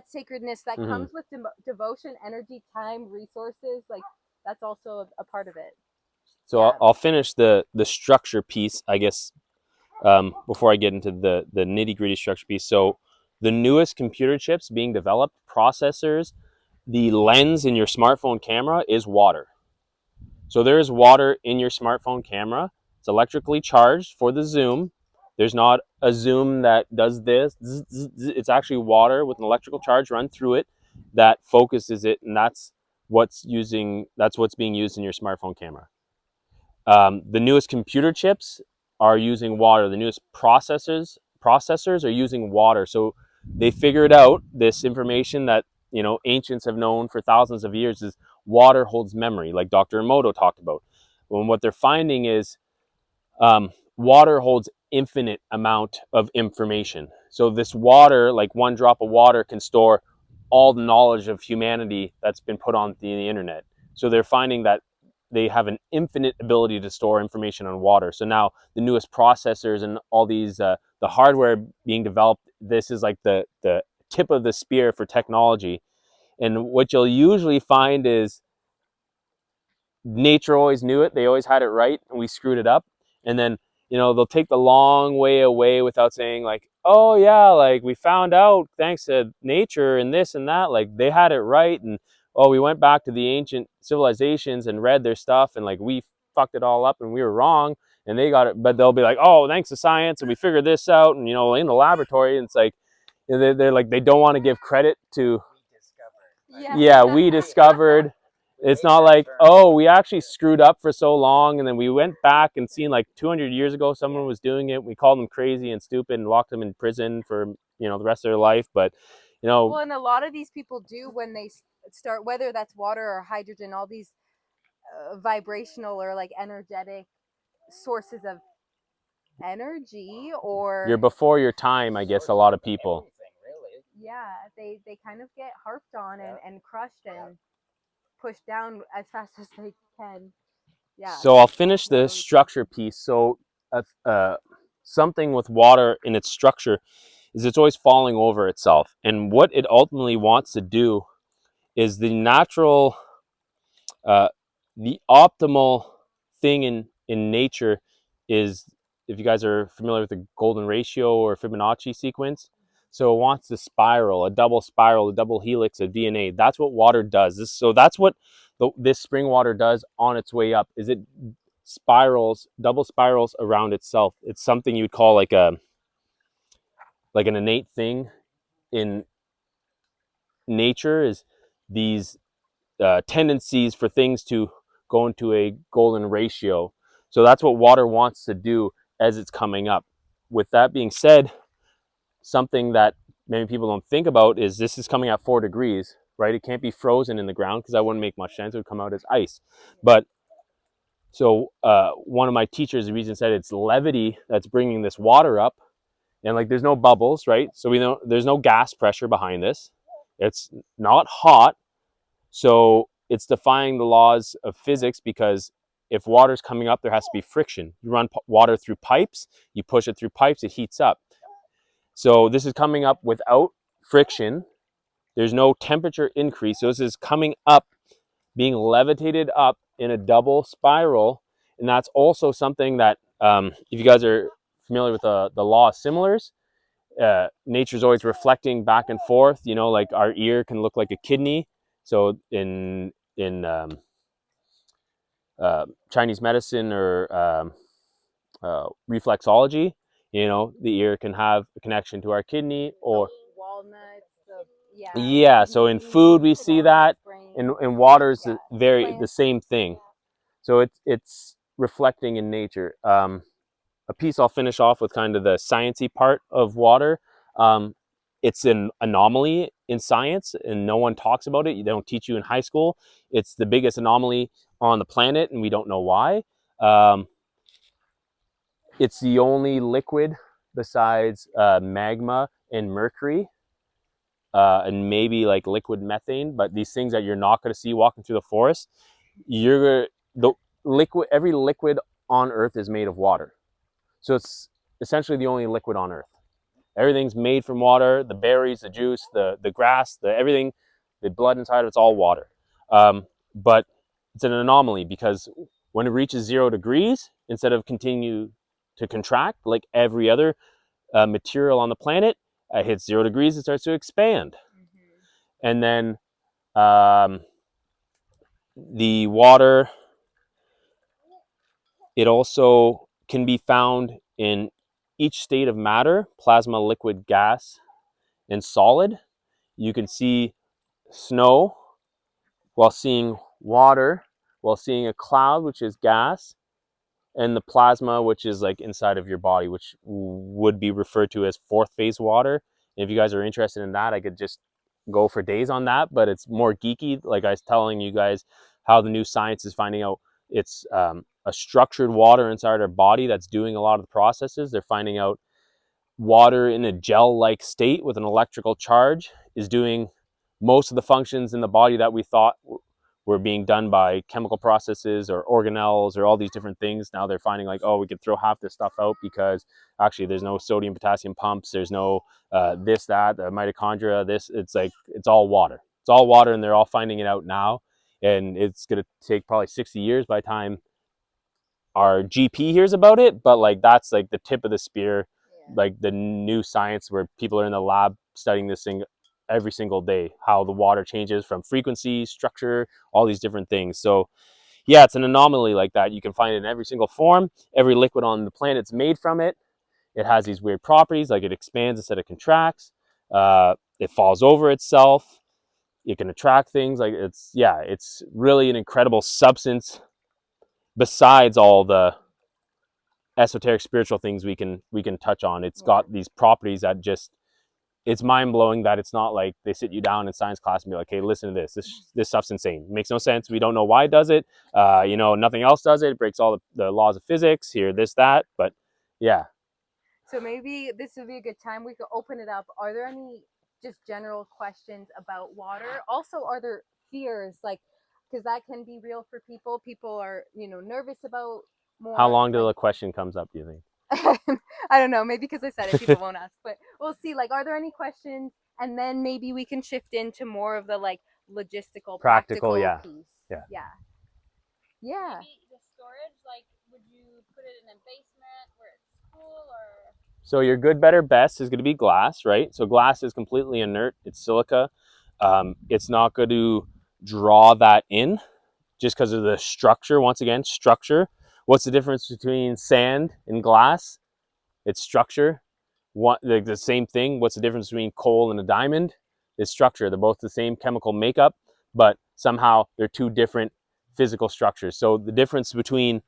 sacredness that comes with devotion, energy, time, resources. Like, that's also a part of it. So I'll finish the structure piece, I guess, before I get into the nitty-gritty structure piece. So the newest computer chips being developed, processors, the lens in your smartphone camera is water. So there is water in your smartphone camera. It's electrically charged for the zoom. There's not a zoom that does this. It's actually water with an electrical charge run through it that focuses it, and that's what's being used in your smartphone camera. The newest computer chips are using water. The newest processors are using water. So they figured out this information that ancients have known for thousands of years, is water holds memory, like Dr. Emoto talked about. And what they're finding is water holds infinite amount of information. So this water, like one drop of water, can store all the knowledge of humanity that's been put on the internet. So they're finding that they have an infinite ability to store information on water. So now the newest processors and all these, the hardware being developed, this is like the tip of the spear for technology. And what you'll usually find is nature always knew it. They always had it right, and we screwed it up. And then, you know, they'll take the long way away without saying like, oh yeah, like we found out thanks to nature and this and that, like they had it right. And oh, we went back to the ancient civilizations and read their stuff, and like we fucked it all up and we were wrong and they got it. But they'll be like, oh, thanks to science and we figured this out, and you know, in the laboratory. And it's like, they're like, they don't want to give credit to, yeah, we discovered. It's not like, oh, we actually screwed up for so long and then we went back and seen like 200 years ago someone was doing it. We called them crazy and stupid and locked them in prison for, you know, the rest of their life. But, you know, well, and a lot of these people do when they start, whether that's water or hydrogen, all these vibrational or like energetic sources of energy, or you're before your time, I guess, a lot of people. Yeah, they kind of get harped on and crushed and pushed down as fast as they can. Yeah. So I'll finish the structure piece. So something with water in its structure is it's always falling over itself. And what it ultimately wants to do is the natural, the optimal thing in nature is, if you guys are familiar with the golden ratio or Fibonacci sequence, so it wants to spiral, a double helix of DNA. That's what water does. So that's what this spring water does on its way up, is it spirals, double spirals around itself. It's something you'd call like an innate thing in nature, is these tendencies for things to go into a golden ratio. So that's what water wants to do as it's coming up. With that being said, something that many people don't think about is this is coming at 4 degrees, right? It can't be frozen in the ground because that wouldn't make much sense. It would come out as ice. But so one of my teachers, the reason said it's levity that's bringing this water up, and like there's no bubbles, right? So we know there's no gas pressure behind this. It's not hot. So it's defying the laws of physics, because if water's coming up, there has to be friction. You run water through pipes, you push it through pipes, it heats up. So this is coming up without friction. There's no temperature increase. So this is coming up, being levitated up in a double spiral. And that's also something that, if you guys are familiar with the law of similars, nature's always reflecting back and forth. You know, like our ear can look like a kidney. So in Chinese medicine or reflexology, you know, the ear can have a connection to our kidney. Or walnuts. yeah, so in food we see that, in water is the same thing. So it's reflecting in nature. A piece I'll finish off with, kind of the sciencey part of water. It's an anomaly in science and no one talks about it. They don't teach you in high school. It's the biggest anomaly on the planet and we don't know why. It's the only liquid besides magma and mercury, and maybe like liquid methane, but these things that you're not going to see walking through the forest, every liquid on Earth is made of water. So it's essentially the only liquid on Earth. Everything's made from water. The berries, the juice, the grass, everything, the blood inside, it's all water. But it's an anomaly, because when it reaches 0 degrees, instead of continue to contract like every other material on the planet, hits 0 degrees, it starts to expand. And then the water, it also can be found in each state of matter: plasma, liquid, gas, and solid. You can see snow while seeing water, while seeing a cloud, which is gas, and the plasma, which is like inside of your body, which would be referred to as fourth phase water. And if you guys are interested in that, I could just go for days on that, but it's more geeky. Like I was telling you guys how the new science is finding out it's a structured water inside our body that's doing a lot of the processes. They're finding out water in a gel-like state with an electrical charge is doing most of the functions in the body that we thought were being done by chemical processes or organelles or all these different things. Now they're finding like, oh, we could throw half this stuff out because actually there's no sodium potassium pumps, there's no this, that, the mitochondria, this, it's like, it's all water. It's all water, and they're all finding it out now. And it's going to take probably 60 years by the time our GP hears about it. But like, that's like the tip of the spear, like the new science where people are in the lab studying this thing every single day, how the water changes from frequency, structure, all these different things. So yeah, it's an anomaly like that. You can find it in every single form. Every liquid on the planet's made from it. It has these weird properties, like it expands instead of contracts. It falls over itself. It can attract things. Like it's really an incredible substance. Besides all the esoteric spiritual things we can touch on, it's got these properties that just, it's mind-blowing that it's not like they sit you down in science class and be like, hey, listen to this stuff's insane, it makes no sense, we don't know why it does it, nothing else does it breaks all the laws of physics here, this, that. But yeah. So maybe this would be a good time we could open it up. Are there any just general questions about water? Also, are there fears, like, because that can be real for people. People are, nervous about more. How long till the question comes up, do you think? I don't know, maybe because I said it, people won't ask, but we'll see. Like, are there any questions? And then maybe we can shift into more of the like logistical, practical yeah. piece. Yeah. Maybe the storage, like, would you put it in a basement where it's cool, or? So your good, better, best is going to be glass, right? So glass is completely inert. It's silica. It's not going to draw that in just because of the structure. Once again, structure. What's the difference between sand and glass? It's structure. The same thing. What's the difference between coal and a diamond? It's structure. They're both the same chemical makeup, but somehow they're two different physical structures. So the difference between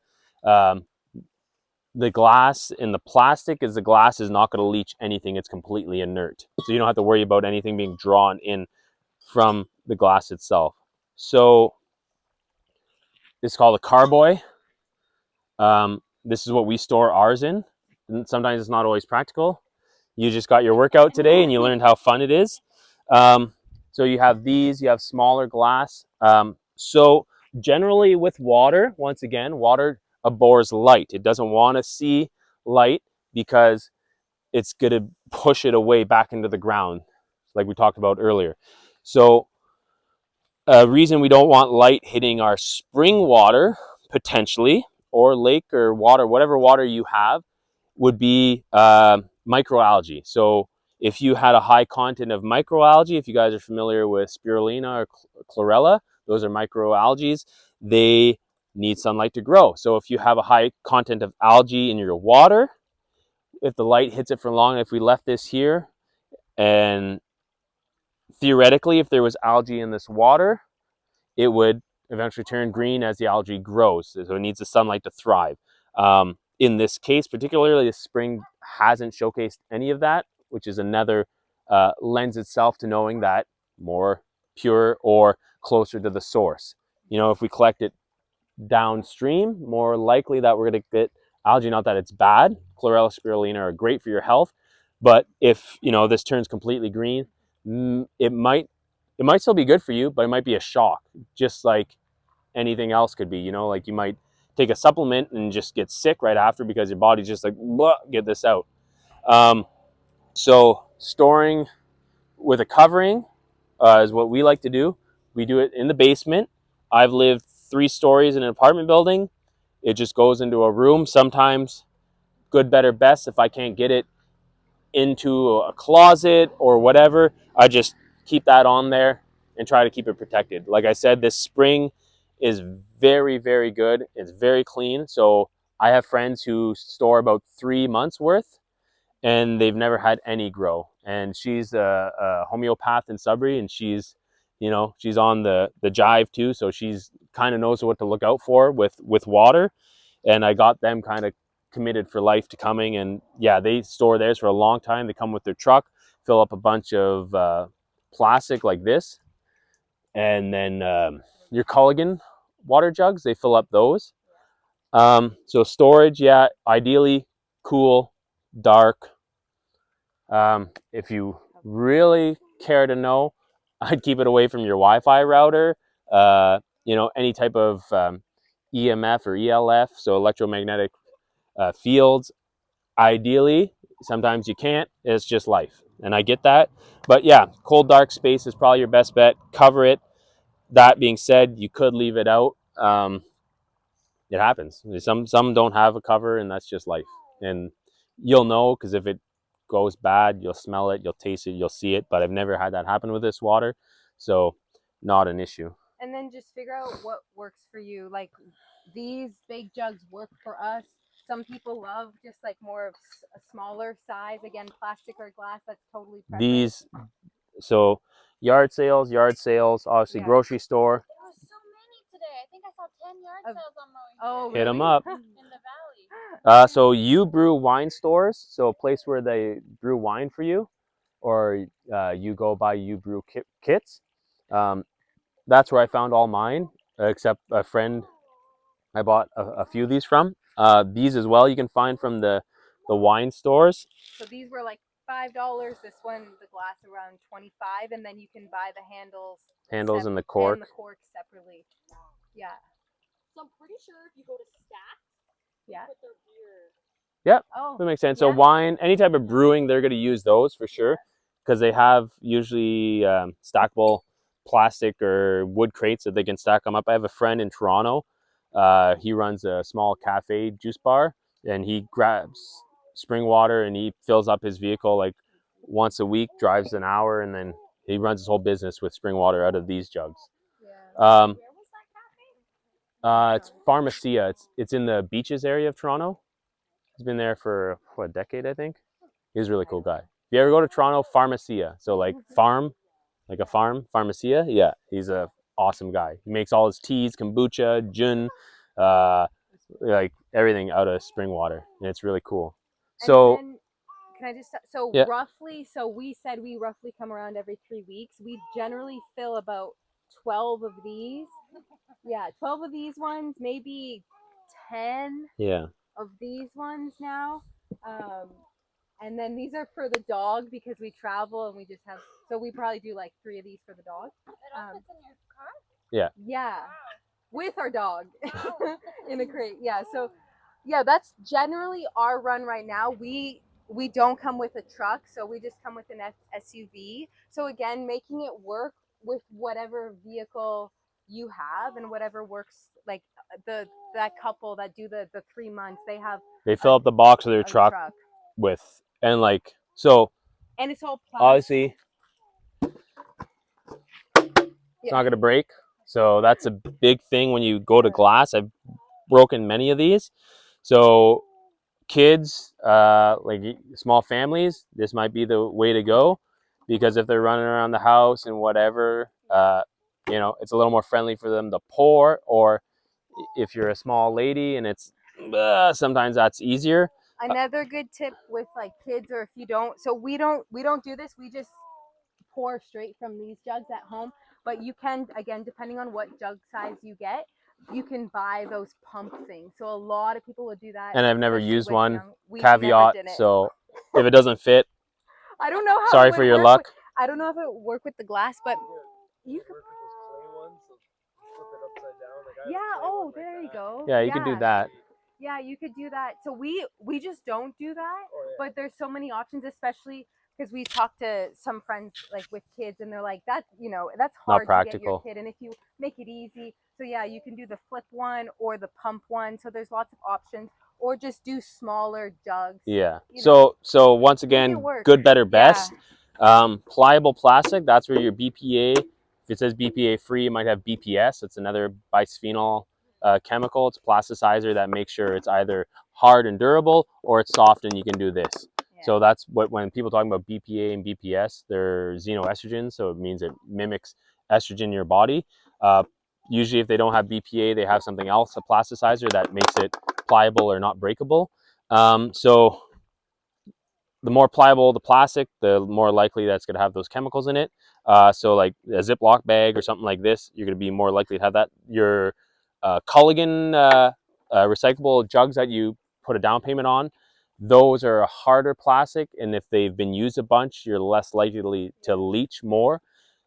the glass and the plastic is the glass is not going to leach anything. It's completely inert. So you don't have to worry about anything being drawn in from the glass itself. So it's called a carboy. This is what we store ours in. And sometimes it's not always practical. You just got your workout today and you learned how fun it is. So you have these, you have smaller glass. So generally with water, once again, water abhors light. It doesn't want to see light because it's going to push it away back into the ground, like we talked about earlier. So a reason we don't want light hitting our spring water, potentially, or lake or water, whatever water you have, would be microalgae. So if you had a high content of microalgae, if you guys are familiar with spirulina or chlorella, those are microalgae. They need sunlight to grow. So if you have a high content of algae in your water, if the light hits it for long, if we left this here, and theoretically, if there was algae in this water, it would eventually turn green as the algae grows. So it needs the sunlight to thrive. In this case, particularly, the spring hasn't showcased any of that, which is another lends itself to knowing that more pure or closer to the source. If we collect it downstream, more likely that we're going to get algae. Not that it's bad. Chlorella, spirulina are great for your health, but if this turns completely green, it might still be good for you, but it might be a shock, just like anything else could be. Like you might take a supplement and just get sick right after because your body's just like, get this out. So storing with a covering is what we like to do. We do it in the basement. I've lived 3 stories in an apartment building. It just goes into a room. Sometimes good, better, best. If I can't get it into a closet or whatever, I just keep that on there and try to keep it protected. Like I said, this spring is very, very good. It's very clean. So I have friends who store about 3 months worth and they've never had any grow. And she's a homeopath in Sudbury, and she's on the jive too. So she's kind of knows what to look out for with water. And I got them kind of committed for life to coming, and yeah, they store theirs for a long time. They come with their truck, fill up a bunch of plastic like this, and then your Culligan water jugs, they fill up those. So storage, yeah, ideally cool, dark. If you really care to know, I'd keep it away from your Wi-Fi router. You know, any type of EMF or ELF, so electromagnetic fields. Ideally, sometimes you can't. It's just life, and I get that. But yeah, cold dark space is probably your best bet. Cover it. That being said, you could leave it out. It happens. Some don't have a cover, and that's just life. And you'll know, because if it goes bad, you'll smell it, you'll taste it, you'll see it. But I've never had that happen with this water, so not an issue. And then just figure out what works for you. Like these big jugs work for us. Some people love just like more of a smaller size. Again, plastic or glass, that's totally preference. These, so yard sales, obviously Yeah. grocery store. There was so many today. I think I saw 10 yard Of- sales on my way Oh, here. Hit 'em really? up. In the valley. So you brew wine stores, so a place where they brew wine for you, or you go buy you brew kits. That's where I found all mine, except a friend I bought a few of these from. These as well you can find from the wine stores. So these were like $5. This one, the glass around 25, and then you can buy the handles And the cork. and the cork separately. Yeah. So I'm pretty sure if you go to Stack, Yeah. put their beer. Yep, Oh, that makes sense. yeah. So wine, any type of brewing, they're going to use those for sure, because they have usually stackable plastic or wood crates that they can stack them up. I have a friend in Toronto. He runs a small cafe juice bar, and he grabs spring water and he fills up his vehicle like once a week, drives an hour, and then he runs his whole business with spring water out of these jugs. Yeah. Where was that cafe? It's Pharmacia. It's in the beaches area of Toronto. He's been there for a decade, I think. He's a really cool guy. If you ever go to Toronto, Pharmacia, so like farm, like a farm, Pharmacia, yeah, he's a awesome guy. He makes all his teas, kombucha, gin, like everything out of spring water, and it's really cool. So And then, can I just so Yeah. roughly? So we said we roughly come around every 3 weeks. We generally fill about 12 of these. Yeah, 12 of these ones, maybe 10 yeah, of these ones now. And then these are for the dog because we travel and we just have. So we probably do like 3 of these for the dog. It all fits in your car? Yeah, Wow. with our dog in a crate. Yeah, so yeah, that's generally our run right now. We don't come with a truck, so we just come with an SUV. So again, making it work with whatever vehicle you have and whatever works. Like that couple that do the 3 months, they have they fill up the box of their a truck with, and like, so and it's all plastic. obviously it's not going to break. So that's a big thing when you go to glass. I've broken many of these. So kids, like small families, this might be the way to go, because if they're running around the house and whatever, you know, it's a little more friendly for them to pour. Or if you're a small lady and it's sometimes that's easier. Another good tip with like kids, or if you don't, so we don't do this. We just pour straight from these jugs at home. But you can, again, depending on what jug size you get, you can buy those pump things. So a lot of people would do that. And I've never especially used with one. young- we never Caveat. did it. So if it doesn't fit, I don't know how. sorry it would for your work luck. with- I don't know if it would work with the glass, but you could. Work with those clay ones, so flip it upside down. Like I have a Yeah. clay Oh, one like there you that. go. Yeah, you could do that. Yeah, you could do that. So we just don't do that. Oh, yeah. But there's so many options, especially because we talked to some friends like with kids, and they're like, that, you know, that's Not hard to get practical. your kid. And if you make it easy, so yeah, you can do the flip one or the pump one. So there's lots of options, or just do smaller jugs. Yeah. You know, So once it again, work. good, better, Yeah. best. Pliable plastic, that's where your BPA, if it says BPA free, it might have BPS. It's another bisphenol chemical. It's a plasticizer that makes sure it's either hard and durable or it's soft and you can do this. Yeah. So that's what, when people talking about BPA and BPS, they're xenoestrogens. So it means it mimics estrogen in your body. Usually if they don't have BPA, they have something else, a plasticizer that makes it pliable or not breakable. So the more pliable the plastic, the more likely that's going to have those chemicals in it. So like a Ziploc bag or something like this, you're going to be more likely to have that. Your Culligan recyclable jugs that you put a down payment on, those are a harder plastic, and if they've been used a bunch, you're less likely to leach more.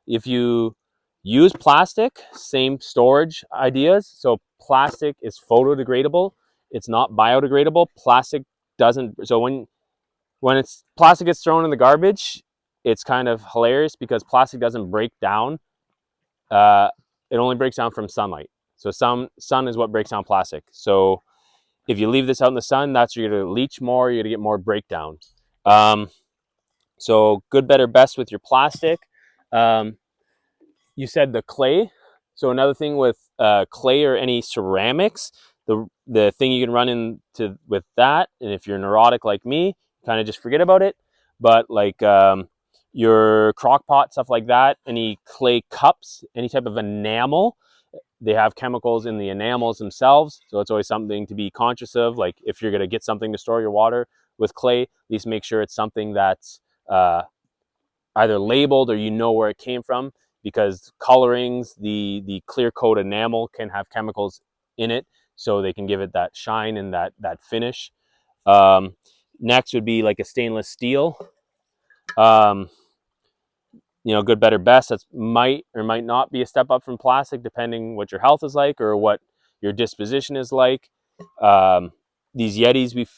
if you use plastic, same storage ideas. So plastic is photodegradable. It's not biodegradable. Plastic doesn't. So when it's plastic gets thrown in the garbage, it's kind of hilarious because plastic doesn't break down. It only breaks down from sunlight. So sun is what breaks down plastic. So if you leave this out in the sun, that's you're gonna leach more. You're gonna get more breakdown. So good, better, best with your plastic. You said the clay. So another thing with clay or any ceramics, the thing you can run into with that, and if you're neurotic like me, kind of just forget about it. But like your crock pot, stuff like that, any clay cups, any type of enamel, they have chemicals in the enamels themselves. So it's always something to be conscious of. Like if you're going to get something to store your water with clay, at least make sure it's something that's either labeled or you know where it came from, because colorings, the clear coat enamel can have chemicals in it, so they can give it that shine and that finish. Next would be like a stainless steel. Good, better, best. That might or might not be a step up from plastic, depending what your health is like or what your disposition is like. These Yetis we've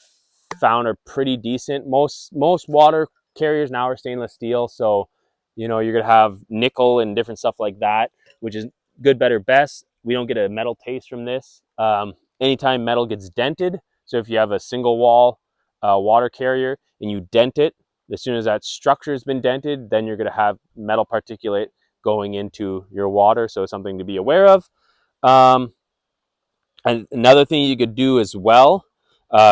found are pretty decent. Most water carriers now are stainless steel, so you're gonna have nickel and different stuff like that, which is good, better, best. We don't get a metal taste from this. Anytime metal gets dented, so if you have a single wall water carrier and you dent it, as soon as that structure has been dented, then you're going to have metal particulate going into your water. So it's something to be aware of. And another thing you could do as well,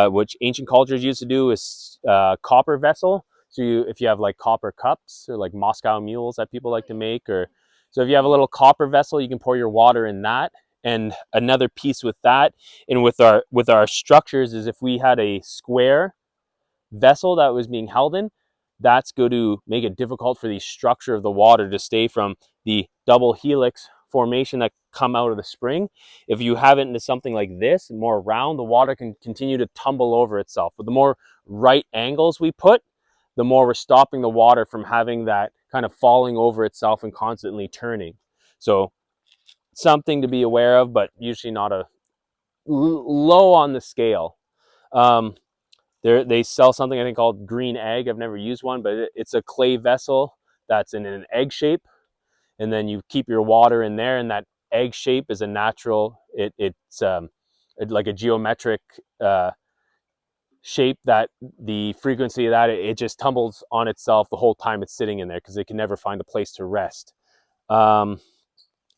which ancient cultures used to do, is copper vessel. So if you have like copper cups or like Moscow mules that people like to make, or so if you have a little copper vessel, you can pour your water in that. And another piece with that, and with our structures, is if we had a square vessel that was being held in, that's going to make it difficult for the structure of the water to stay from the double helix formation that come out of the spring. If you have it into something like this, more round, the water can continue to tumble over itself. But the more right angles we put, the more we're stopping the water from having that kind of falling over itself and constantly turning. So something to be aware of, but usually not a low on the scale. They sell something I think called green egg. I've never used one, but it's a clay vessel that's in an egg shape, and then you keep your water in there, and that egg shape is a natural. It's like a geometric shape that the frequency of that it just tumbles on itself the whole time it's sitting in there because it can never find a place to rest.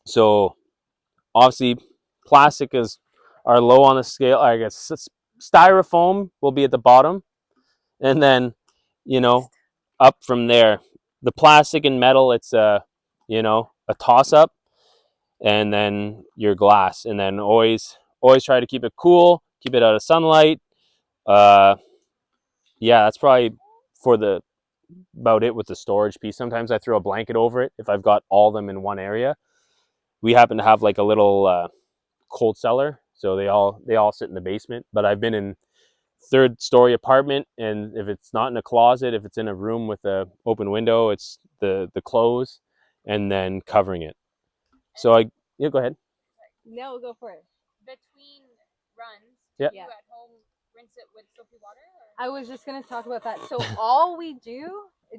So obviously, plastic are low on the scale. I guess styrofoam will be at the bottom. And then, up from there, the plastic and metal, it's a toss up, and then your glass, and then always try to keep it cool, keep it out of sunlight. Yeah, that's probably about it with the storage piece. Sometimes I throw a blanket over it if I've got all of them in one area. We happen to have like a little cold cellar, so they all sit in the basement. But I've been in third story apartment, and if it's not in a closet, if it's in a room with a open window, it's the clothes and then covering it. So go ahead. No, go for it. Between runs, Yeah. you at home rinse it with soapy water? I was just going to talk about that. So all we do,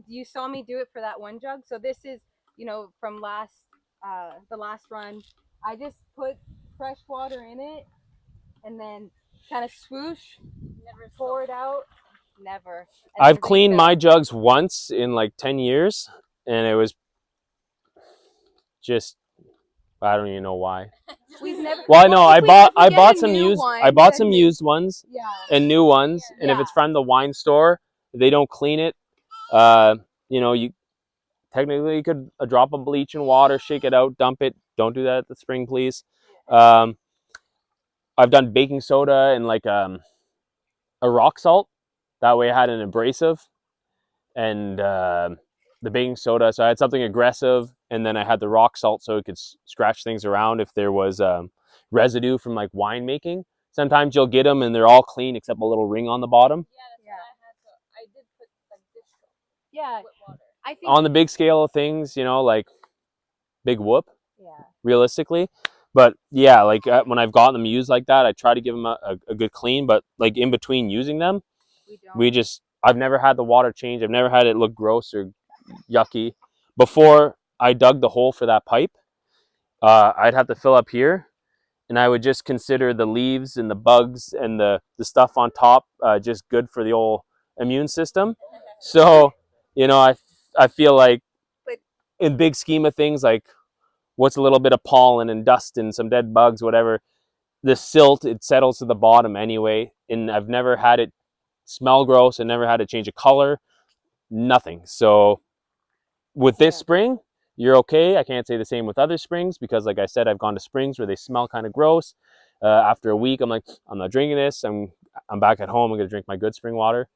you saw me do it for that one jug. So this is, from the last run. I just put fresh water in it and then kind of swoosh, pour it out. Never. And I've cleaned my jugs once in like 10 years, and it was just, I don't even know why. We've never. Well, I know I bought some used used ones, yeah, and new ones, and if it's from the wine store, they don't clean it. You technically you could drop a bleach in water, shake it out, dump it. Don't do that at the spring, please. I've done baking soda and like a rock salt. That way I had an abrasive, and the baking soda. So I had something aggressive, and then I had the rock salt so it could scratch things around if there was residue from like wine making. Sometimes you'll get them and they're all clean except a little ring on the bottom. Yeah, that's what I had. So I did put like dish soap yeah. with water. I think On the big scale of things, like big whoop, Yeah. realistically. But yeah, like when I've gotten them used like that, I try to give them a good clean. But like in between using them, I've never had the water change. I've never had it look gross or yucky. Before I dug the hole for that pipe, I'd have to fill up here, and I would just consider the leaves and the bugs and the stuff on top just good for the old immune system. So, you know, I feel like in big scheme of things, like what's a little bit of pollen and dust and some dead bugs, whatever, the silt, it settles to the bottom anyway. And I've never had it smell gross and never had it change a color, nothing. So with this spring, you're okay. I can't say the same with other springs because, like I said, I've gone to springs where they smell kind of gross. After a week, I'm like, I'm not drinking this. I'm back at home. I'm gonna drink my good spring water.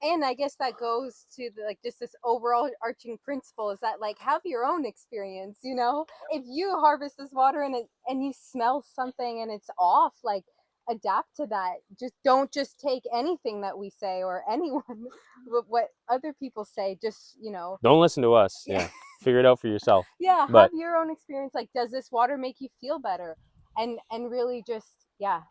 And I guess that goes to the, like, just this overall arching principle is that, like, have your own experience. You know, if you harvest this water and you smell something and it's off, like, adapt to that. Just don't just take anything that we say or anyone what other people say. Just, you know, don't listen to us. Yeah, figure it out for yourself. Yeah, but have your own experience. Like, does this water make you feel better? And really just, yeah,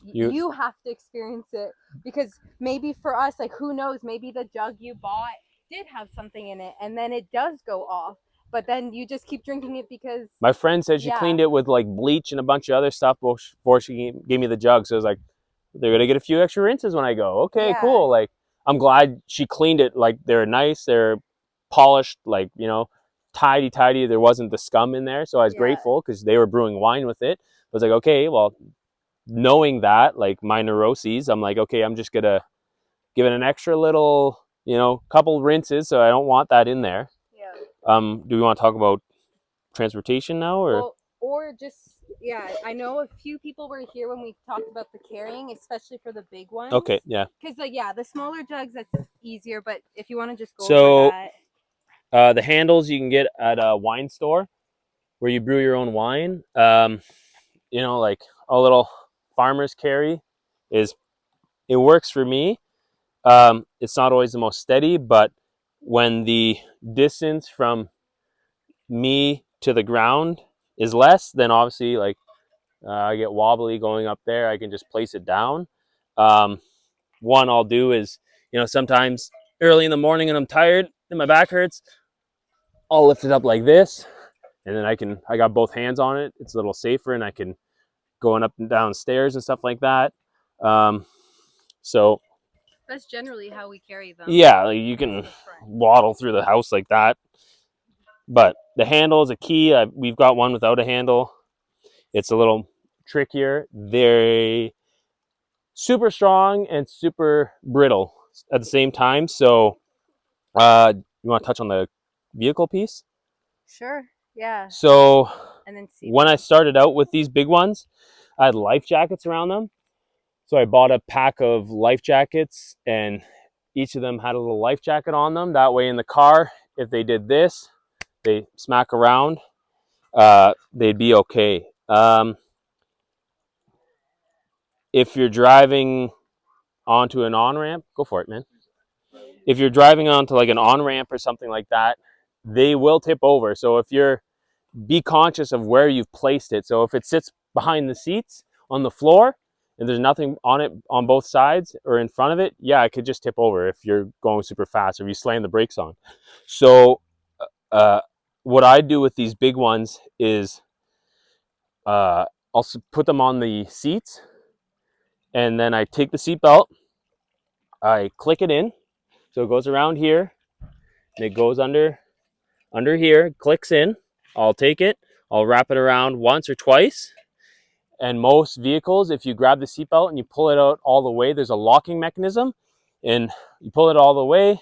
you have to experience it, because maybe for us, like, who knows, maybe the jug you bought did have something in it and then it does go off, but then you just keep drinking it because my friend said she cleaned it with like bleach and a bunch of other stuff before she gave me the jug. So I was like, they're gonna get a few extra rinses when I go. Okay, cool. Like, I'm glad she cleaned it. Like, they're nice, they're polished, like, you know, tidy. There wasn't the scum in there, so I was grateful because they were brewing wine with it. I was like, okay, well, knowing that, like, my neuroses, I'm like, okay, I'm just gonna give it an extra little, you know, couple rinses, so I don't want that in there. Do we want to talk about transportation now, or? Well, or just, yeah, I know a few people were here when we talked about the carrying, especially for the big ones. Okay, yeah. Because, like, yeah, the smaller jugs, that's easier, but if you want to just go over that. The handles you can get at a wine store where you brew your own wine. You know, like a little farmer's carry it works for me. It's not always the most steady, but when the distance from me to the ground is less, then obviously, like, I get wobbly going up there. I can just place it down. One I'll do is, you know, sometimes early in the morning and I'm tired and my back hurts, I'll lift it up like this, and then I got both hands on it. It's a little safer, and I can going up and down stairs and stuff like that. So that's generally how we carry them. Yeah, like, you can waddle through the house like that. But the handle is a key. We've got one without a handle. It's a little trickier. They're super strong and super brittle at the same time. So you want to touch on the vehicle piece? Sure, yeah. So and then when I started out with these big ones, I had life jackets around them. So I bought a pack of life jackets, and each of them had a little life jacket on them. That way in the car, if they did this, they smack around, they'd be okay. If you're driving onto an on-ramp, go for it, man. If you're driving onto like an on-ramp or something like that, they will tip over. So be conscious of where you've placed it. So if it sits behind the seats on the floor and there's nothing on it on both sides or in front of it, yeah, it could just tip over if you're going super fast or if you slam the brakes on. So what I do with these big ones is I'll put them on the seats, and then I take the seat belt, I click it in, so it goes around here, and it goes under here, clicks in. I'll take it, I'll wrap it around once or twice. And most vehicles, if you grab the seatbelt and you pull it out all the way, there's a locking mechanism, and you pull it all the way,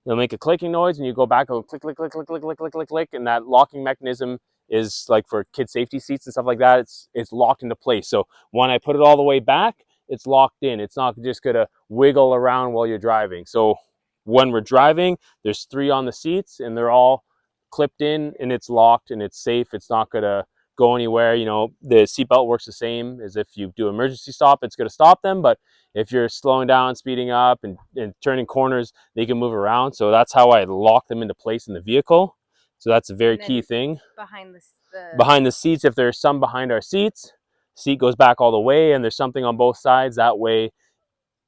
it'll make a clicking noise, and you go back, it'll click, click, click, click, click, click, click, click, click, and that locking mechanism is like for kid safety seats and stuff like that. It's locked into place. So when I put it all the way back, it's locked in. It's not just gonna wiggle around while you're driving. So when we're driving, there's 3 on the seats, and they're all clipped in, and it's locked, and it's safe. It's not gonna go anywhere. You know, the seatbelt works the same as if you do emergency stop. It's gonna stop them, but if you're slowing down, speeding up, and turning corners, they can move around. So that's how I lock them into place in the vehicle. So that's a very And then key thing. behind Behind the seats, if there's some behind our seats, seat goes back all the way and there's something on both sides. That way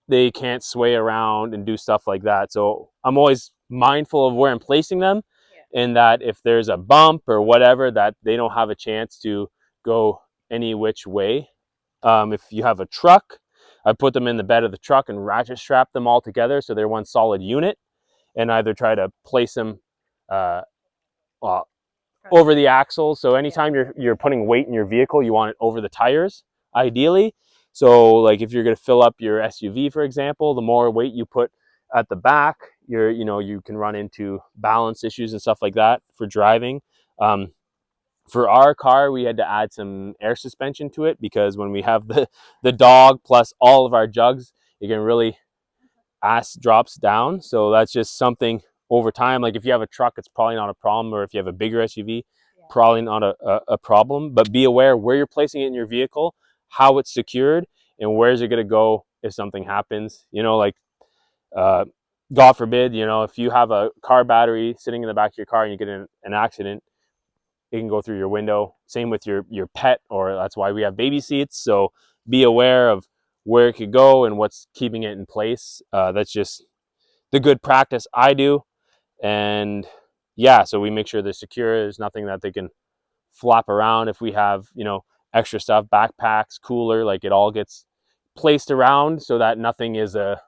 they can't sway around and do stuff like that. So I'm always mindful of where I'm placing them, and that if there's a bump or whatever, that they don't have a chance to go any which way. If you have a truck, I put them in the bed of the truck and ratchet strap them all together so they're one solid unit, and either try to place them well, over the axles. So anytime you're putting weight in your vehicle, you want it over the tires, ideally. So like if you're going to fill up your SUV, for example, the more weight you put at the back, you can run into balance issues and stuff like that for driving. For our car, we had to add some air suspension to it because when we have the dog plus all of our jugs, it can really ass drops down. So that's just something over time. Like if you have a truck, it's probably not a problem, or if you have a bigger SUV, probably not a problem. But be aware where you're placing it in your vehicle, how it's secured, and where's it going to go if something happens. Like God forbid, if you have a car battery sitting in the back of your car and you get in an accident, it can go through your window. Same with your pet, or that's why we have baby seats. So be aware of where it could go and what's keeping it in place. That's just the good practice I do. And yeah, so we make sure they're secure. There's nothing that they can flap around. If we have, extra stuff, backpacks, cooler, like it all gets placed around so that nothing is a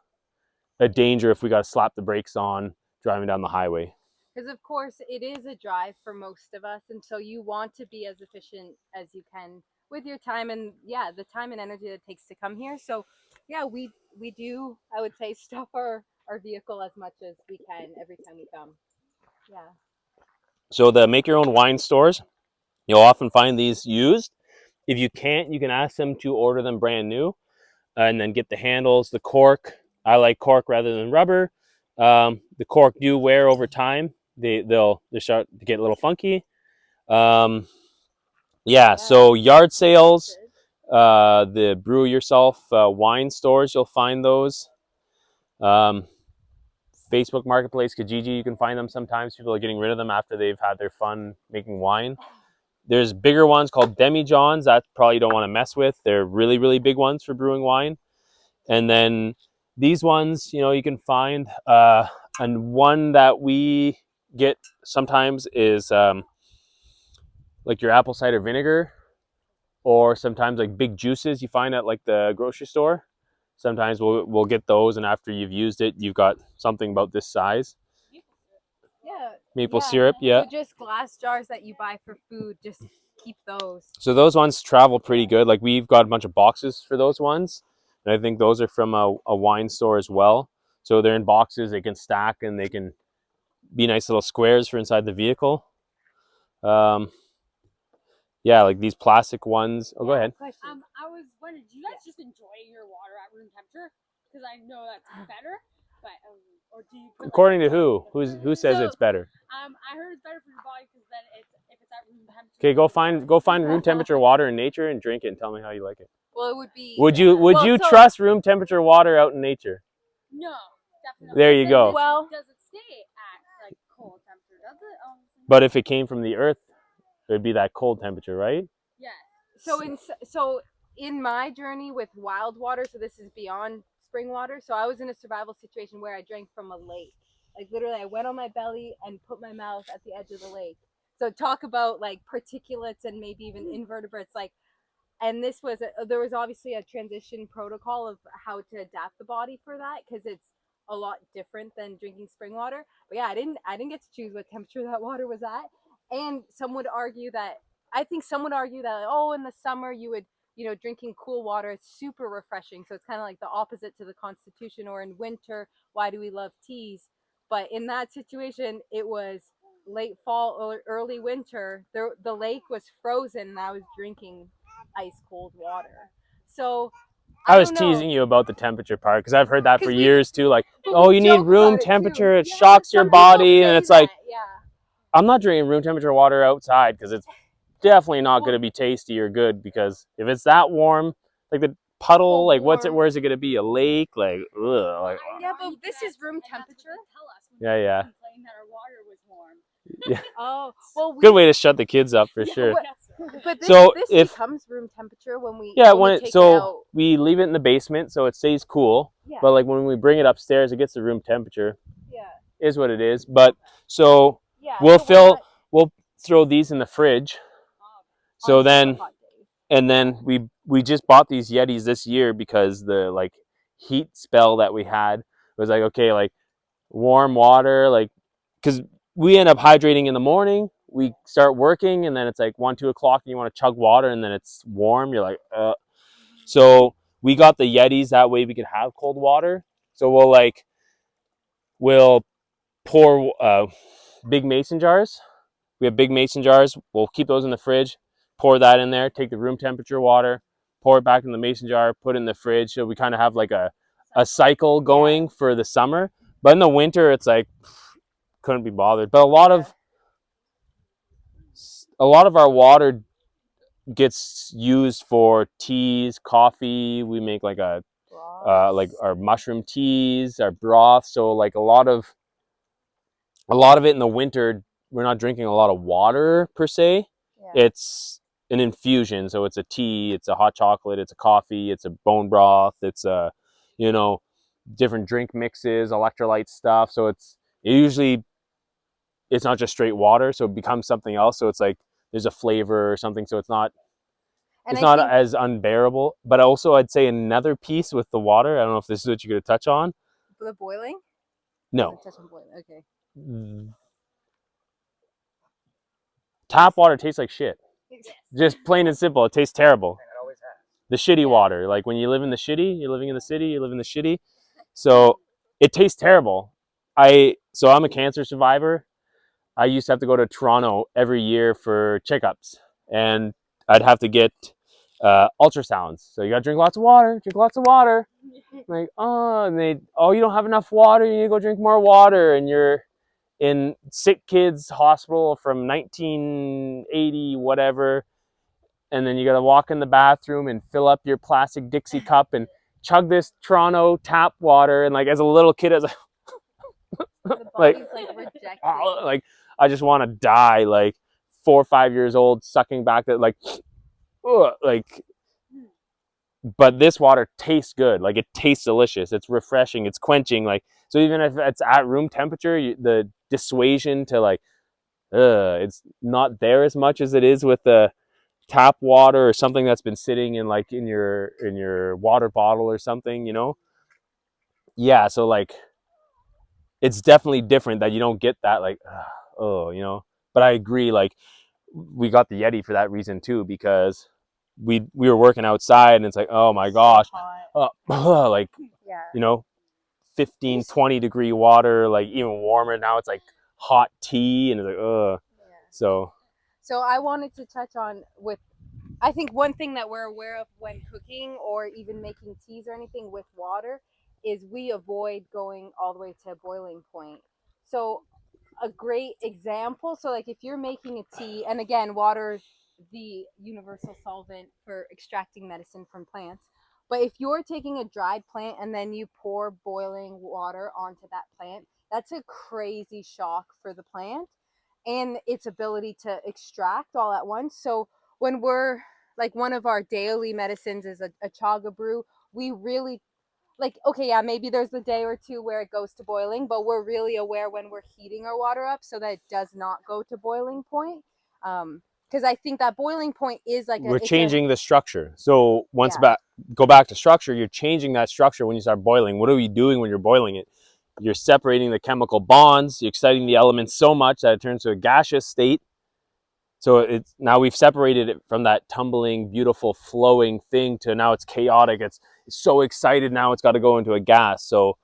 danger if we got to slap the brakes on driving down the highway. Because of course it is a drive for most of us, and so you want to be as efficient as you can with your time, and the time and energy that it takes to come here. So we do, I would say, stuff our vehicle as much as we can every time we come. So the make your own wine stores, you'll often find these used. If you can't, you can ask them to order them brand new, and then get the handles, the cork. I like cork rather than rubber. The cork do wear over time. They start to get a little funky. So yard sales, the brew yourself wine stores, you'll find those. Facebook Marketplace, Kijiji, you can find them sometimes. People are getting rid of them after they've had their fun making wine. There's bigger ones called demi-johns that probably you don't want to mess with. They're really, really big ones for brewing wine. And then these ones, you can find. And one that we get sometimes is like your apple cider vinegar, or sometimes like big juices you find at like the grocery store. Sometimes we'll get those, and after you've used it, you've got something about this size. Maple syrup, yeah. So just glass jars that you buy for food, just keep those. So those ones travel pretty good. Like we've got a bunch of boxes for those ones, and I think those are from a wine store as well. So they're in boxes, they can stack, and they can be nice little squares for inside the vehicle. Like these plastic ones. Oh, go ahead. I was wondering, do you guys just enjoy your water at room temperature? Because I know that's better, but or do you? According to who? Who says it's better? I heard it's better for your body because then if it's at room temperature. Okay, go find room temperature water in nature and drink it and tell me how you like it. Well, it would be. Would you trust room temperature water out in nature? No, definitely. There you go. Well, does it stay at like cold temperature? Does it? But if it came from the earth, it would be that cold temperature, right? Yes. So in my journey with wild water, so this is beyond spring water. So I was in a survival situation where I drank from a lake. Like literally, I went on my belly and put my mouth at the edge of the lake. So talk about like particulates and maybe even invertebrates. Like, and there was obviously a transition protocol of how to adapt the body for that, because it's a lot different than drinking spring water. But yeah, I didn't get to choose what temperature that water was at. And some would argue that in the summer you would, drinking cool water is super refreshing. So it's kind of like the opposite to the Constitution. Or in winter, why do we love teas? But in that situation, it was late fall or early winter. The lake was frozen and I was drinking ice cold water. So I was teasing you about the temperature part because I've heard that for years too. Like, oh, you need room temperature. It shocks your body. And it's like, I'm not drinking room temperature water outside because it's definitely not going to be tasty or good, because if it's that warm, like the puddle, like where's it going to be? A lake? Like, ugh. Like, yeah, but this is room temperature. Yeah. Complain that our water was warm. Yeah. Oh, well, Good way to shut the kids up for sure. But this, So this if becomes room temperature when we yeah, when when we it take it so out. we leave it in the basement so it stays cool. Yeah. But like when we bring it upstairs, it gets the room temperature. Yeah. Is what it is. But so Yeah. we'll so fill. We'll throw these in the fridge. So on super then, hot days. and then we just bought these Yetis this year because the like heat spell that we had was like, okay, like warm water, like because we end up hydrating in the morning. We start working and then it's like 1, 2 o'clock and you want to chug water and then it's warm. You're like, So we got the Yetis that way we could have cold water. So we'll pour big mason jars. We have big mason jars. We'll keep those in the fridge. Pour that in there. Take the room temperature water. Pour it back in the mason jar. Put it in the fridge. So we kind of have like a cycle going for the summer. But in the winter, it's like couldn't be bothered. But a lot of our water gets used for teas, coffee. We make like like our mushroom teas, our broth. So like a lot of it in the winter, we're not drinking a lot of water per se. Yeah. It's an infusion. So it's a tea, it's a hot chocolate, it's a coffee, it's a bone broth, it's a, different drink mixes, electrolyte stuff. So it's usually it's not just straight water. So it becomes something else. So it's like there's a flavor or something. So it's not And it's I not think as unbearable. But also I'd say another piece with the water. I don't know if this is what you're gonna touch on. the boiling. No. Touch on boiling. Okay. Tap water tastes like shit. Just plain and simple. It tastes terrible. And it always has. The shitty water. Like when you live in the shitty, you're living in the city, you live in the shitty. So it tastes terrible. So I'm a cancer survivor. I used to have to go to Toronto every year for checkups, and I'd have to get ultrasounds. So you gotta drink lots of water. Drink lots of water. Like you don't have enough water. You need to go drink more water, and you're in sick kids hospital from 1980 whatever, and then you gotta walk in the bathroom and fill up your plastic Dixie cup and chug this Toronto tap water. And like as a little kid, I was The like, body's like rejecting. like I just want to die. Like 4 or 5 years old, sucking back that like. But this water tastes good. Like it tastes delicious. It's refreshing. It's quenching. Like so, even if it's at room temperature, the dissuasion to like, it's not there as much as it is with the tap water or something that's been sitting in like in your water bottle or something. Yeah. So like, it's definitely different that you don't get that like, But I agree. Like, we got the Yeti for that reason too, because we were working outside and it's like, oh my gosh, like Yeah. 15-20 degree water, like even warmer now. It's like hot tea and it's like Yeah. so So I wanted to touch on I think one thing that we're aware of when cooking or even making teas or anything with water is we avoid going all the way to boiling point. So a great example, so like if you're making a tea, and again, water is the universal solvent for extracting medicine from plants. But if you're taking a dried plant and then you pour boiling water onto that plant, that's a crazy shock for the plant and its ability to extract all at once. So when we're like, one of our daily medicines is a chaga brew, we really like, okay, yeah, maybe there's a day or two where it goes to boiling, but we're really aware when we're heating our water up so that it does not go to boiling point. Because I think that boiling point is like we're changing the structure. So go back to structure, you're changing that structure when you start boiling. What are you doing when you're boiling it? You're separating the chemical bonds, you're exciting the elements so much that it turns to a gaseous state. So it's now we've separated it from that tumbling, beautiful, flowing thing to now it's chaotic. It's so excited now it's got to go into a gas. So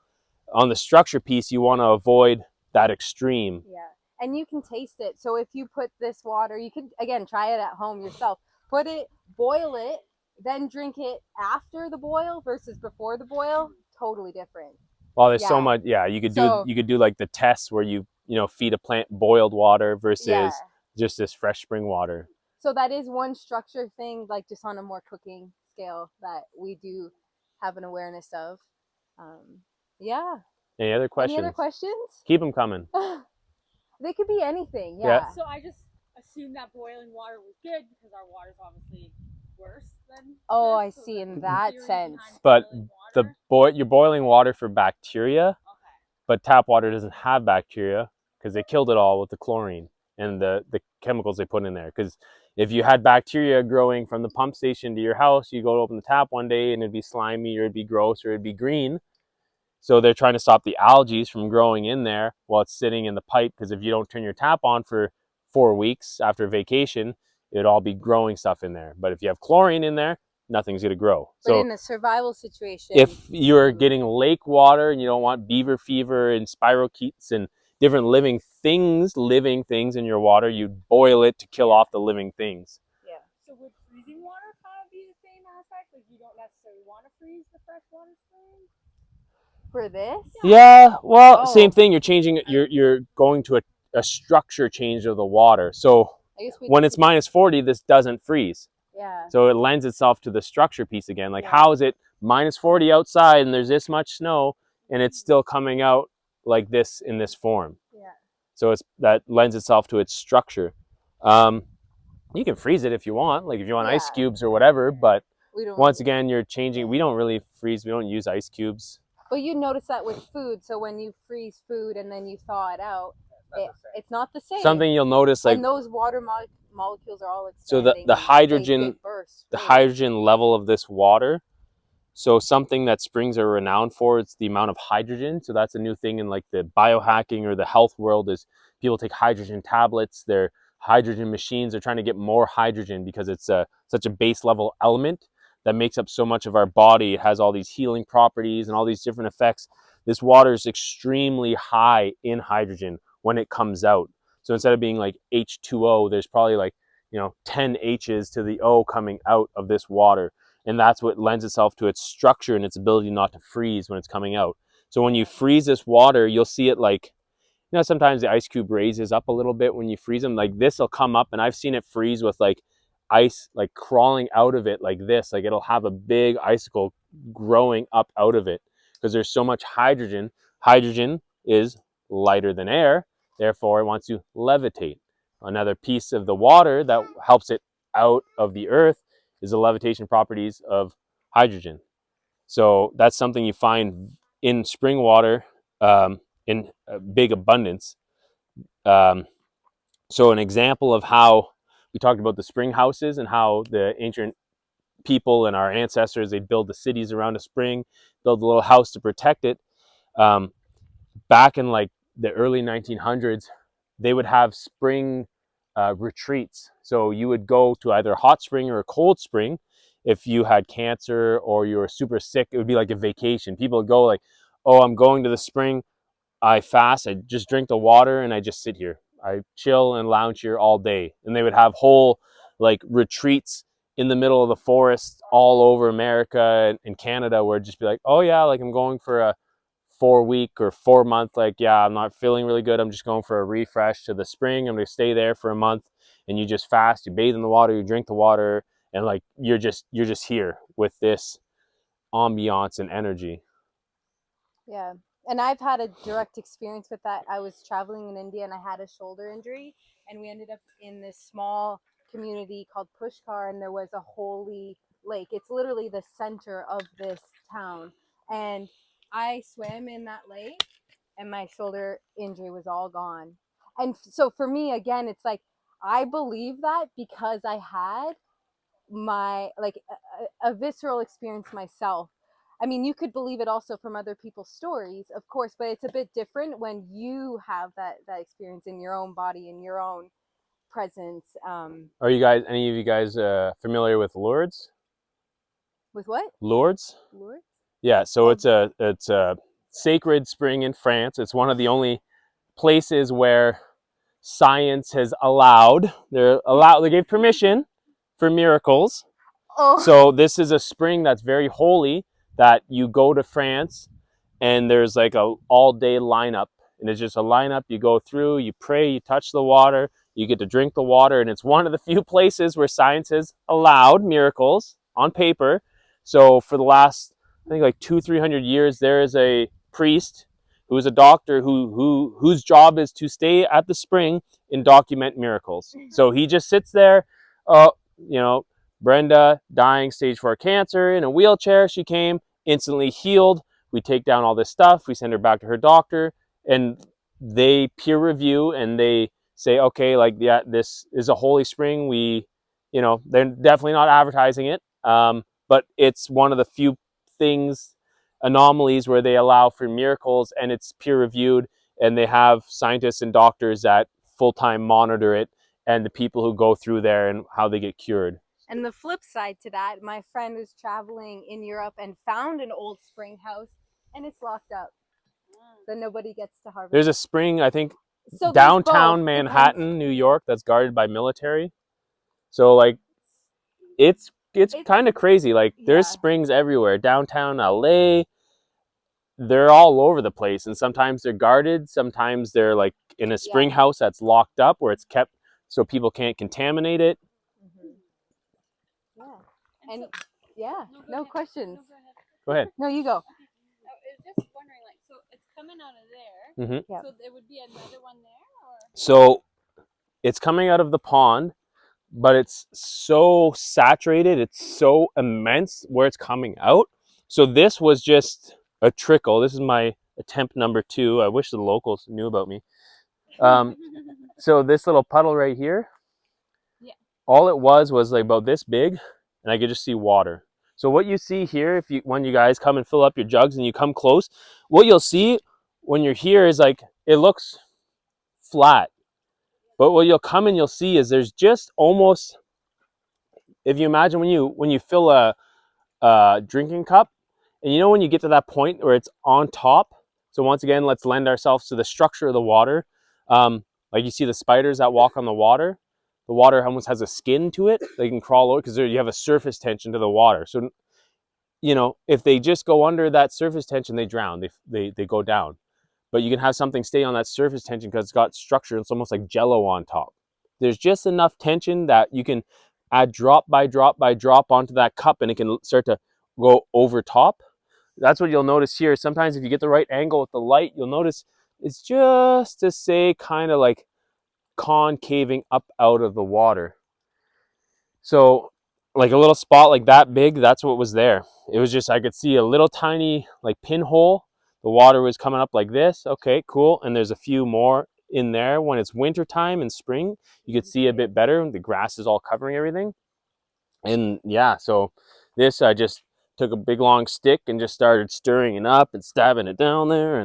on the structure piece, you want to avoid that extreme. Yeah, and you can taste it. So if you put this water, you could again try it at home yourself. Put it, boil it, then drink it after the boil versus before the boil. Totally different. Well, there's so much. Yeah, you could do like the tests where you feed a plant boiled water versus just this fresh spring water. So that is one structure thing, like just on a more cooking scale, that we do have an awareness of. Yeah. Any other questions? Any other questions? Keep them coming. They could be anything. Yeah. Yeah. So I just assumed that boiling water was good because our water's obviously worse than. Oh, this, I so see. the In that theory sense. behind But boiling you're boiling water for bacteria, Okay. but tap water doesn't have bacteria because they killed it all with the chlorine and the chemicals they put in there. Because if you had bacteria growing from the pump station to your house, you go to open the tap one day and it'd be slimy or it'd be gross or it'd be green. So they're trying to stop the algae from growing in there while it's sitting in the pipe, because if you don't turn your tap on for 4 weeks after vacation, it'd all be growing stuff in there. But if you have chlorine in there, nothing's going to grow. But So in a survival situation, if you're getting lake water and you don't want beaver fever and spirochetes and different living things in your water, you boil it to kill off the living things. yeah. So would freezing water kind of be the same aspect? Like you don't necessarily want to freeze the fresh water spring? For this, Yeah, well, Oh. same thing. You're changing. You're going to a structure change of the water. So I guess we when need it's to minus 40, this doesn't freeze. Yeah. So it lends itself to the structure piece again. Like, Yeah. how is it minus 40 outside and there's this much snow and it's still coming out like this in this form? Yeah. So that lends itself to its structure. You can freeze it if you want, like if you want ice Yeah. cubes or whatever. But We don't. once again, you're changing. We don't really freeze. We don't use ice cubes. But you notice that with food. So when you freeze food and then you thaw it out, it's not the same. Something you'll notice, like, and those water molecules are all so expanding. the and hydrogen, they burst, the right? hydrogen level of this water. So something that springs are renowned for, it's the amount of hydrogen. So that's a new thing in like the biohacking or the health world, is people take hydrogen tablets, they're hydrogen machines. They're trying to get more hydrogen because it's such a base level element that makes up so much of our body. It has all these healing properties and all these different effects. This water is extremely high in hydrogen when it comes out. So instead of being like H2O, there's probably like, 10 H's to the O coming out of this water. And that's what lends itself to its structure and its ability not to freeze when it's coming out. So when you freeze this water, you'll see it like, sometimes the ice cube raises up a little bit when you freeze them. Like this will come up, and I've seen it freeze with like ice like crawling out of it like this. Like it'll have a big icicle growing up out of it because there's so much hydrogen. Hydrogen is lighter than air, therefore it wants to levitate. Another piece of the water that helps it out of the earth is the levitation properties of hydrogen. So that's something you find in spring water in big abundance. So an example of how we talked about the spring houses and how the ancient people and our ancestors, they'd build the cities around a spring, build a little house to protect it. Back in like the early 1900s, they would have spring retreats. So you would go to either a hot spring or a cold spring. If you had cancer or you were super sick, it would be like a vacation. People would go like, oh, I'm going to the spring. I fast. I just drink the water and I just sit here. I chill and lounge here all day. And they would have whole like retreats in the middle of the forest all over America and Canada, where it'd just be like, oh yeah, like I'm going for a 4 week or 4 month, like, yeah, I'm not feeling really good, I'm just going for a refresh to the spring, I'm gonna stay there for a month. And you just fast, you bathe in the water, you drink the water, and like you're just here with this ambiance and energy. Yeah. And I've had a direct experience with that. I was traveling in India and I had a shoulder injury, and we ended up in this small community called Pushkar, and there was a holy lake. It's literally the center of this town. And I swam in that lake and my shoulder injury was all gone. And so for me, again, it's like I believe that because I had my like a visceral experience myself. I mean, you could believe it also from other people's stories, of course, but it's a bit different when you have that experience in your own body, in your own presence. Are you guys, any of you guys, familiar with Lourdes? With what? Lourdes? Lourdes? Yeah, so it's a sacred spring in France. It's one of the only places where science has they gave permission for miracles. Oh. So this is a spring that's very holy, that you go to France and there's like a all day lineup, and it's just a lineup. You go through, you pray, you touch the water, you get to drink the water, and it's one of the few places where science has allowed miracles on paper. So for the last, I think like 200-300 years, there is a priest who's a doctor whose job is to stay at the spring and document miracles. So he just sits there, you know, Brenda dying stage 4 cancer in a wheelchair. She came, instantly healed. We take down all this stuff. We send her back to her doctor, and they peer review and they say, okay, like, yeah, this is a holy spring. We, you know, they're definitely not advertising it, but it's one of the few things, anomalies, where they allow for miracles, and it's peer reviewed, and they have scientists and doctors that full-time monitor it, and the people who go through there and how they get cured. And the flip side to that, my friend was traveling in Europe and found an old spring house, and it's locked up, so nobody gets to harvest. There's a spring, I think, so downtown Manhattan, New York, that's guarded by military. So like, it's kind of crazy. Like, there's springs everywhere. Downtown LA, they're all over the place, and sometimes they're guarded, sometimes they're like in a spring house that's locked up where it's kept so people can't contaminate it. Yeah. And yeah, no questions. Go ahead. No, you go. I was just wondering, like, so it's coming out of there. Mm-hmm. Yeah. So there would be another one there, or? So it's coming out of the pond, but it's so saturated, it's so immense where it's coming out. So this was just a trickle. This is my attempt number 2. I wish the locals knew about me. So this little puddle right here, all it was like about this big, and I could just see water. So what you see here, when you guys come and fill up your jugs and you come close, what you'll see when you're here is like, it looks flat. But what you'll come and you'll see is there's just almost, if you imagine when you fill a drinking cup, and you know when you get to that point where it's on top. So once again, let's lend ourselves to the structure of the water. Like you see the spiders that walk on the water. The water almost has a skin to it. They can crawl over because you have a surface tension to the water. So, you know, if they just go under that surface tension, they drown. They go down. But you can have something stay on that surface tension because it's got structure. It's almost like jello on top. There's just enough tension that you can add drop by drop by drop onto that cup, and it can start to go over top. That's what you'll notice here. Sometimes if you get the right angle with the light, you'll notice it's just to say kind of like concaving up out of the water. So like a little spot like that big, that's what was there. It was just, I could see a little tiny like pinhole. The water was coming up like this. Okay, cool. And there's a few more in there. When it's winter time and spring, you could see a bit better. The grass is all covering everything. And yeah, so this, I just took a big long stick and just started stirring it up and stabbing it down there.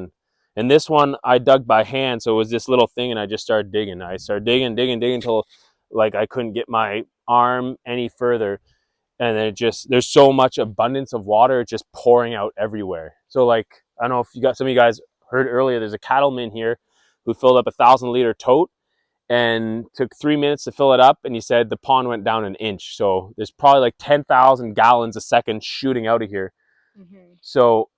And this one I dug by hand, so it was this little thing, and I just started digging. I started digging until like I couldn't get my arm any further. And then there's so much abundance of water, it's just pouring out everywhere. So like, I don't know if some of you guys heard earlier, there's a cattleman here who filled up a 1,000-liter tote and took 3 minutes to fill it up, and he said the pond went down an inch. So there's probably like 10,000 gallons a second shooting out of here. So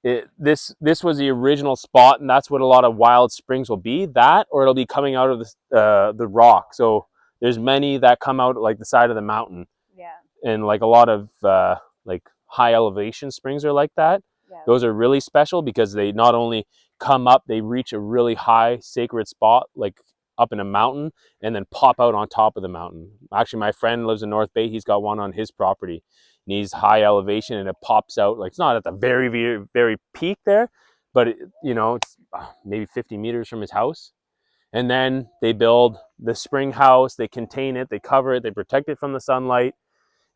this was the original spot, and that's what a lot of wild springs will be, that, or it'll be coming out of the rock. So there's many that come out like the side of the mountain. And like a lot of like high elevation springs are like that. Those are really special because they not only come up, they reach a really high sacred spot, like up in a mountain, and then pop out on top of the mountain. Actually, my friend lives in North Bay. He's got one on his property. And he's high elevation, and it pops out. Like, it's not at the very, very, very peak there, but it's maybe 50 meters from his house. And then they build the spring house. They contain it. They cover it. They protect it from the sunlight.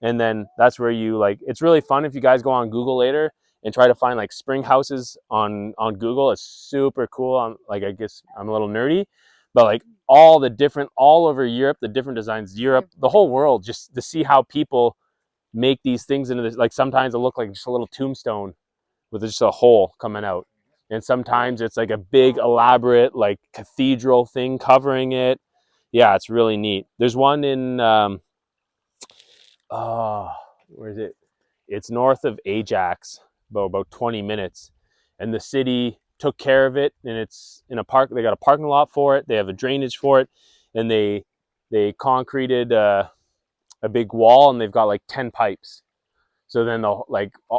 And then that's where it's really fun if you guys go on Google later and try to find like spring houses on Google. It's super cool. I guess I'm a little nerdy, but like all over Europe, the different designs, the whole world, just to see how people make these things into this. Like sometimes it look like just a little tombstone with just a hole coming out. And sometimes it's like a big elaborate like cathedral thing covering it. Yeah, it's really neat. There's one in, where is it? It's north of Ajax, about 20 minutes. And the city took care of it, and it's in a park. They got a parking lot for it. They have a drainage for it, and they concreted a big wall, and they've got like 10 pipes. So then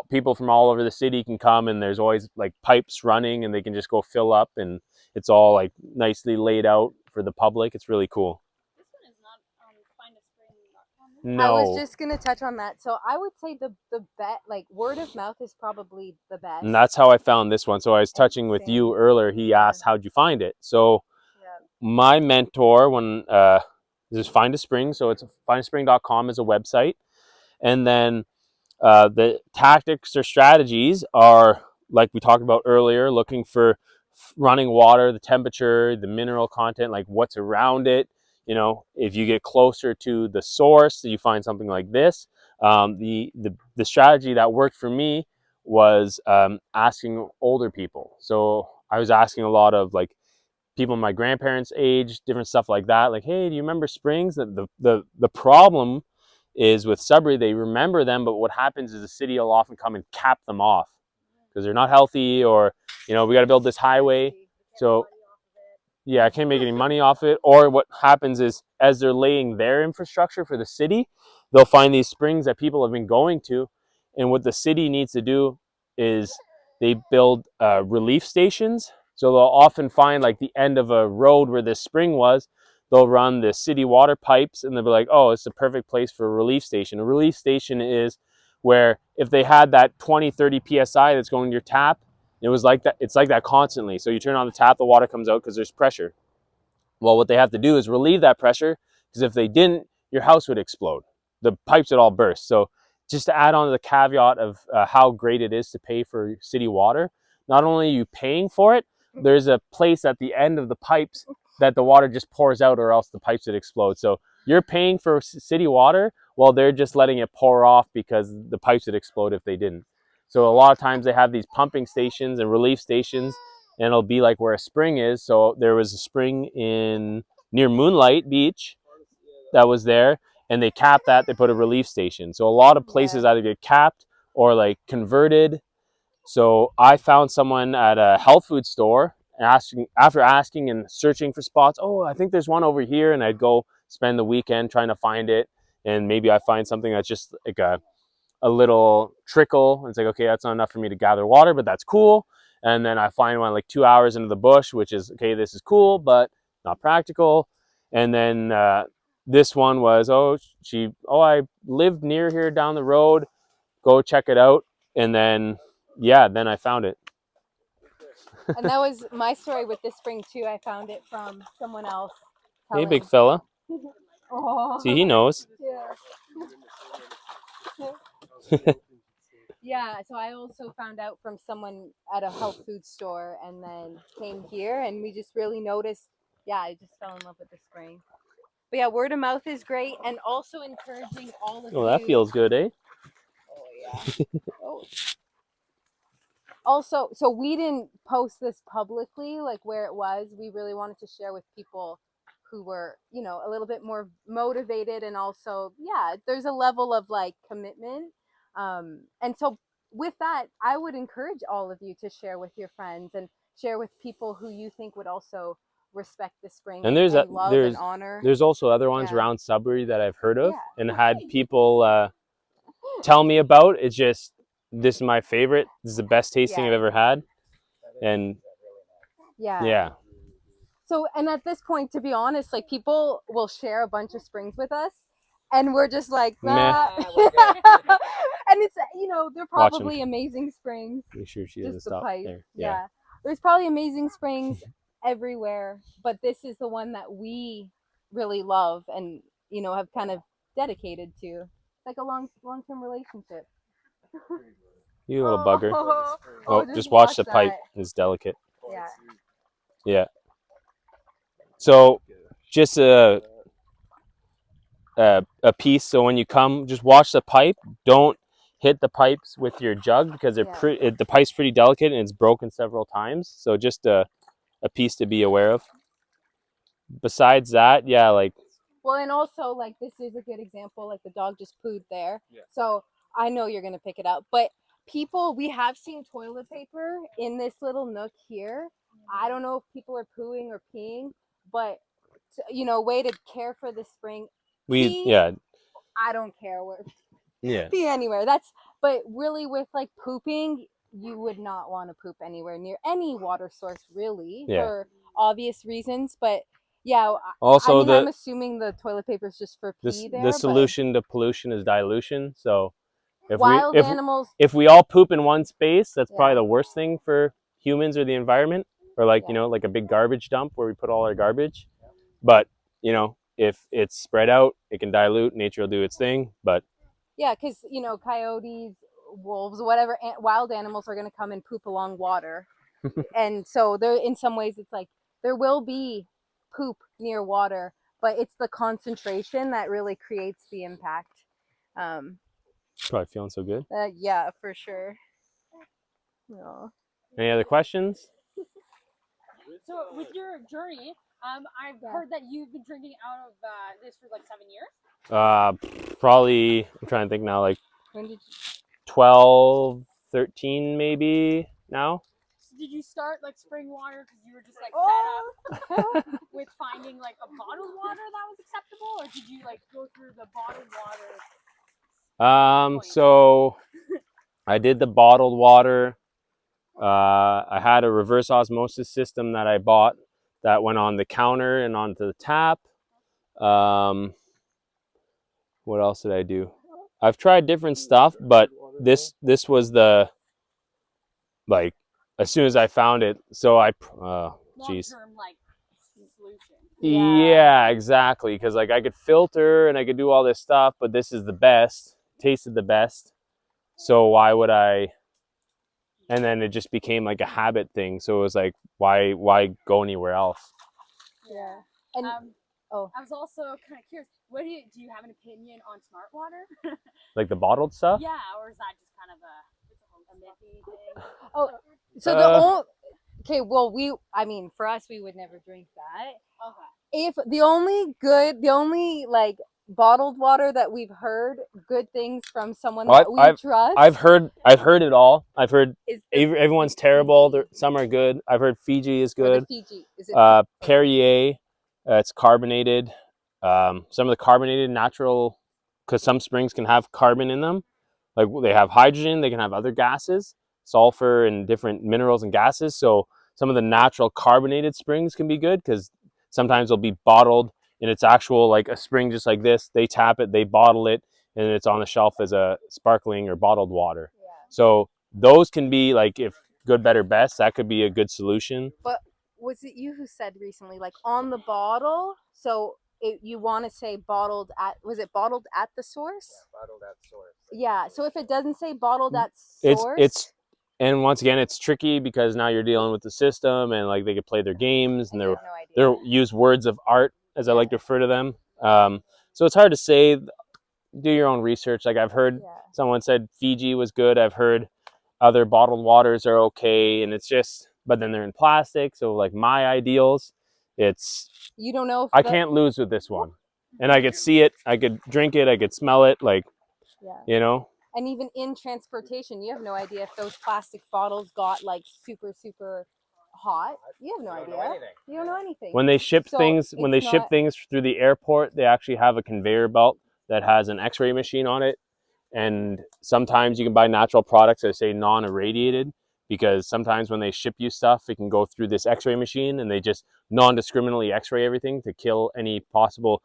people from all over the city can come, and there's always like pipes running, and they can just go fill up, and it's all like nicely laid out for the public. It's really cool. This one is not on findaspring.com. I was No, just gonna touch on that. So I would say the bet like word of mouth is probably the best. and that's how I found this one. So I was touching with Interesting. you earlier. He asked, "How'd you find it?" So Yeah. my mentor, when this is Find a Spring, so it's findaspring.com is a website, and then the tactics or strategies are like we talked about earlier, looking for running water, the temperature, the mineral content, like what's around it. You know, if you get closer to the source, you find something like this. The strategy that worked for me was asking older people. So I was asking a lot of like people my grandparents' age, different stuff like that. Like, hey, do you remember springs? The problem is with Sudbury, they remember them, but what happens is the city will often come and cap them off because they're not healthy, or we got to build this highway. So yeah, I can't make any money off it. Or what happens is, as they're laying their infrastructure for the city, they'll find these springs that people have been going to, and what the city needs to do is they build relief stations. So they'll often find like the end of a road where this spring was. They'll run the city water pipes, and they'll be like, "Oh, it's the perfect place for a relief station." A relief station is where if they had that 20, 30 psi that's going to your tap, it was like that. It's like that constantly. So you turn on the tap, the water comes out because there's pressure. Well, what they have to do is relieve that pressure, because if they didn't, your house would explode. The pipes would all burst. So just to add on to the caveat of how great it is to pay for city water, not only are you paying for it, there's a place at the end of the pipes that the water just pours out, or else the pipes would explode. So you're paying for city water while they're just letting it pour off, because the pipes would explode if they didn't. So a lot of times they have these pumping stations and relief stations, and it'll be like where a spring is. So there was a spring near Moonlight Beach that was there, and they capped that. They put a relief station. So a lot of places either get capped or like converted. So I found someone at a health food store after asking and searching for spots. Oh, I think there's one over here, and I'd go spend the weekend trying to find it, and maybe I find something that's just like a little trickle. It's like, okay, that's not enough for me to gather water, but that's cool. And then I find one like 2 hours into the bush, which is, okay, this is cool, but not practical. And then this one was, I lived near here down the road, go check it out. And then, then I found it. And that was my story with this spring too. I found it from someone else. Hey, big fella. Oh. See, he knows. Yeah. Yeah, so I also found out from someone at a health food store, and then came here, and we just really noticed. Yeah, I just fell in love with the spring. But yeah, word of mouth is great, and also encouraging all of you. Oh, that feels good, eh? Oh yeah. Oh. Also, so we didn't post this publicly, like where it was. We really wanted to share with people who were, a little bit more motivated, and also, yeah, there's a level of like commitment. And so with that, I would encourage all of you to share with your friends and share with people who you think would also respect the spring And love and honor. there's also other ones around Sudbury that I've heard of and had people tell me about. It's just, this is my favorite. This is the best tasting I've ever had. And yeah. So, and at this point, to be honest, like people will share a bunch of springs with us, and we're just like, ah. And it's, they're probably amazing springs. Make sure she doesn't Just the stop pipe. there. Yeah. There's probably amazing springs everywhere, but this is the one that we really love and, have kind of dedicated to. It's like a long-term relationship. You little bugger. Oh, just watch the pipe. It's delicate. Yeah. Yeah. So just a piece. So when you come, just watch the pipe. Don't hit the pipes with your jug, because the pipe's pretty delicate and it's broken several times. So just a piece to be aware of. Besides that, well, and also like this is a good example. Like the dog just pooed there, so I know you're gonna pick it up. But we have seen toilet paper in this little nook here. I don't know if people are pooing or peeing, but way to care for the spring. I don't care where. Yeah. Pee anywhere. But really, with like pooping, you would not want to poop anywhere near any water source, really, Yeah. for obvious reasons. But yeah, Also, I'm assuming the toilet paper is just for pee there. the solution to pollution is dilution. So if Wild animals. if we all poop in one space, that's probably Yeah. the worst thing for humans or the environment, or like, Yeah. like a big garbage dump where we put all our garbage. But, if it's spread out, it can dilute, nature will do its thing. But Yeah, because coyotes, wolves, whatever wild animals are going to come and poop along water, and so there, in some ways, it's like there will be poop near water, but it's the concentration that really creates the impact. probably feeling so good. Yeah, for sure. No. Any other questions? So with your journey, I've heard that you've been drinking out of this for like 7 years. Probably, I'm trying to think now, like When did 12, 13 maybe now. So did you start like spring water because you were just like fed up with finding like a bottled water that was acceptable, or did you like go through the bottled water? So I did the bottled water. I had a reverse osmosis system that I bought that went on the counter and onto the tap. What else did I do? I've tried different stuff, but this was the, like, as soon as I found it. So geez. Long-term like solution. Yeah, exactly. Because like I could filter and I could do all this stuff, but this is the best. Tasted the best. So why would I? And then it just became like a habit thing. So it was like, why go anywhere else? Yeah. And I was also kind of curious. What do you have an opinion on smart water? Like the bottled stuff? Yeah, or is that just kind of a mythy thing? Oh, so okay, well, for us, we would never drink that. Okay. If the only like bottled water that we've heard good things from someone that we trust. I've heard it all. I've heard everyone's terrible. Some are good. I've heard Fiji is good. Fiji. Is it Perrier, it's carbonated. Some of the carbonated natural, because some springs can have carbon in them. Like they have hydrogen, they can have other gases, sulfur and different minerals and gases. So some of the natural carbonated springs can be good because sometimes they'll be bottled and it's actual like a spring just like this. They tap it, they bottle it, and it's on the shelf as a sparkling or bottled water. Yeah. So those can be like, if good, better, best, that could be a good solution. But was it you who said recently, like on the bottle? So you want to say bottled at? Was it bottled at the source? Yeah, bottled at source. Yeah. So if it doesn't say bottled at source, and once again, it's tricky because now you're dealing with the system and like they could play their games and they're use words of art, as I like to refer to them. So it's hard to say. Do your own research. Like I've heard someone said Fiji was good. I've heard other bottled waters are okay, and it's just, but then they're in plastic. So like my ideals, you don't know. I can't lose with this one, and I could see it. I could drink it. I could smell it. Like, And even in transportation, you have no idea if those plastic bottles got like super, super hot. You have no idea. You don't know anything. When they ship things through the airport, they actually have a conveyor belt that has an X-ray machine on it. And sometimes you can buy natural products that say non-irradiated, because sometimes when they ship you stuff, it can go through this X-ray machine and they just non-discriminately X-ray everything to kill any possible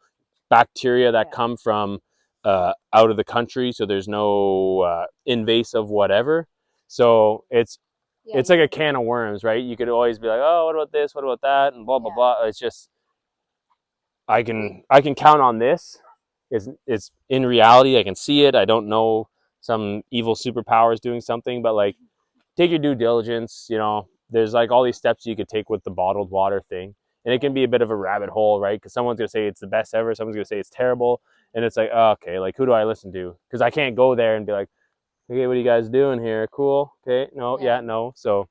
bacteria that come from out of the country. So there's no invasive whatever. So it's like a can of worms, right? You could always be like, oh, what about this? What about that? And blah, blah, blah. It's just, I can count on this. It's in reality, I can see it. I don't know some evil superpowers doing something, but like, take your due diligence. There's like all these steps you could take with the bottled water thing. And it can be a bit of a rabbit hole, right? Because someone's going to say it's the best ever. Someone's going to say it's terrible. And it's like, oh, okay, like who do I listen to? Because I can't go there and be like, okay, what are you guys doing here? Cool. Okay. No. Yeah. No. So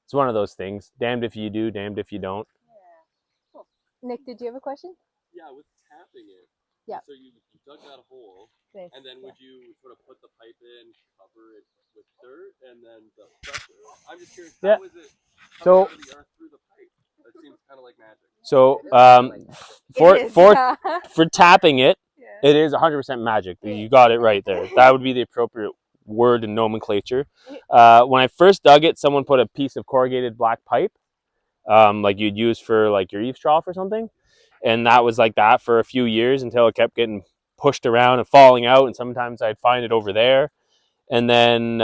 it's one of those things. Damned if you do, damned if you don't. Yeah. Cool. Nick, did you have a question? Yeah, with tapping it. Yeah. So you dug that hole, and then would you sort of put the pipe in, cover it with dirt, and then the pressure? I'm just curious, how is it coming out of the earth through the pipe? That seems kind of like magic. So for tapping it, it is 100% magic. You got it right there. That would be the appropriate word and nomenclature. When I first dug it, someone put a piece of corrugated black pipe, like you'd use for like your eaves trough or something. And that was like that for a few years until it kept getting pushed around and falling out. And sometimes I'd find it over there. And then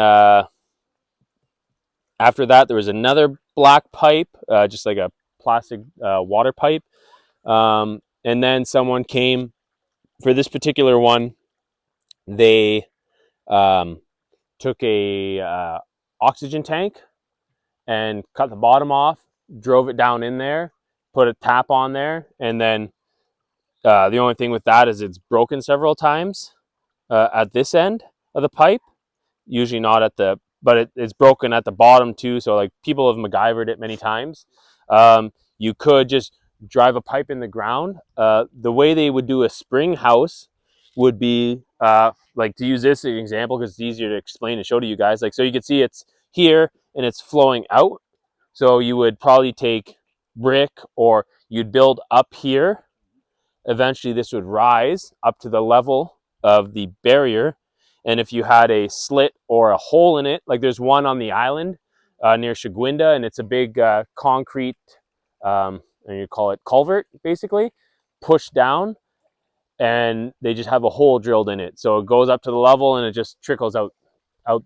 after that, there was another black pipe, just like a plastic water pipe. And then someone came for this particular one. They took a oxygen tank and cut the bottom off, drove it down in there, put a tap on there, and then the only thing with that is it's broken several times at this end of the pipe. Usually not at the, but it's broken at the bottom too. So like people have MacGyvered it many times. You could just drive a pipe in the ground. The way they would do a spring house would be like, to use this as an example because it's easier to explain and show to you guys. Like, so you can see it's here and it's flowing out. So you would probably take brick, or you'd build up here. Eventually this would rise up to the level of the barrier. And if you had a slit or a hole in it, like there's one on the island near Shagwinda, and it's a big concrete, and you call it culvert, basically, pushed down, and they just have a hole drilled in it. So it goes up to the level and it just trickles out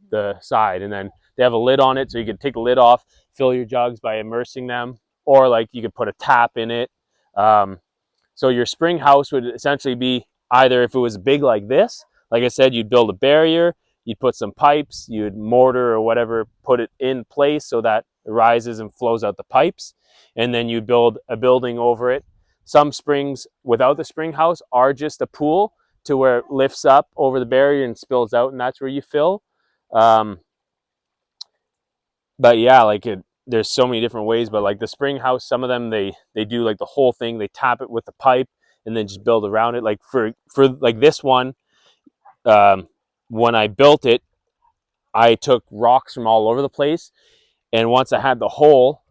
the side. And then they have a lid on it, so you can take the lid off, fill your jugs by immersing them, or like you could put a tap in it. So your spring house would essentially be either, if it was big like this, like I said, you'd build a barrier, you'd put some pipes, you'd mortar or whatever, put it in place so that it rises and flows out the pipes, and then you build a building over it. Some springs without the spring house are just a pool to where it lifts up over the barrier and spills out, and that's where you fill. But yeah, like there's so many different ways, but like the spring house, some of them they do like the whole thing. They tap it with the pipe and then just build around it. Like for like this one, when I built it, I took rocks from all over the place, and once I had the hole,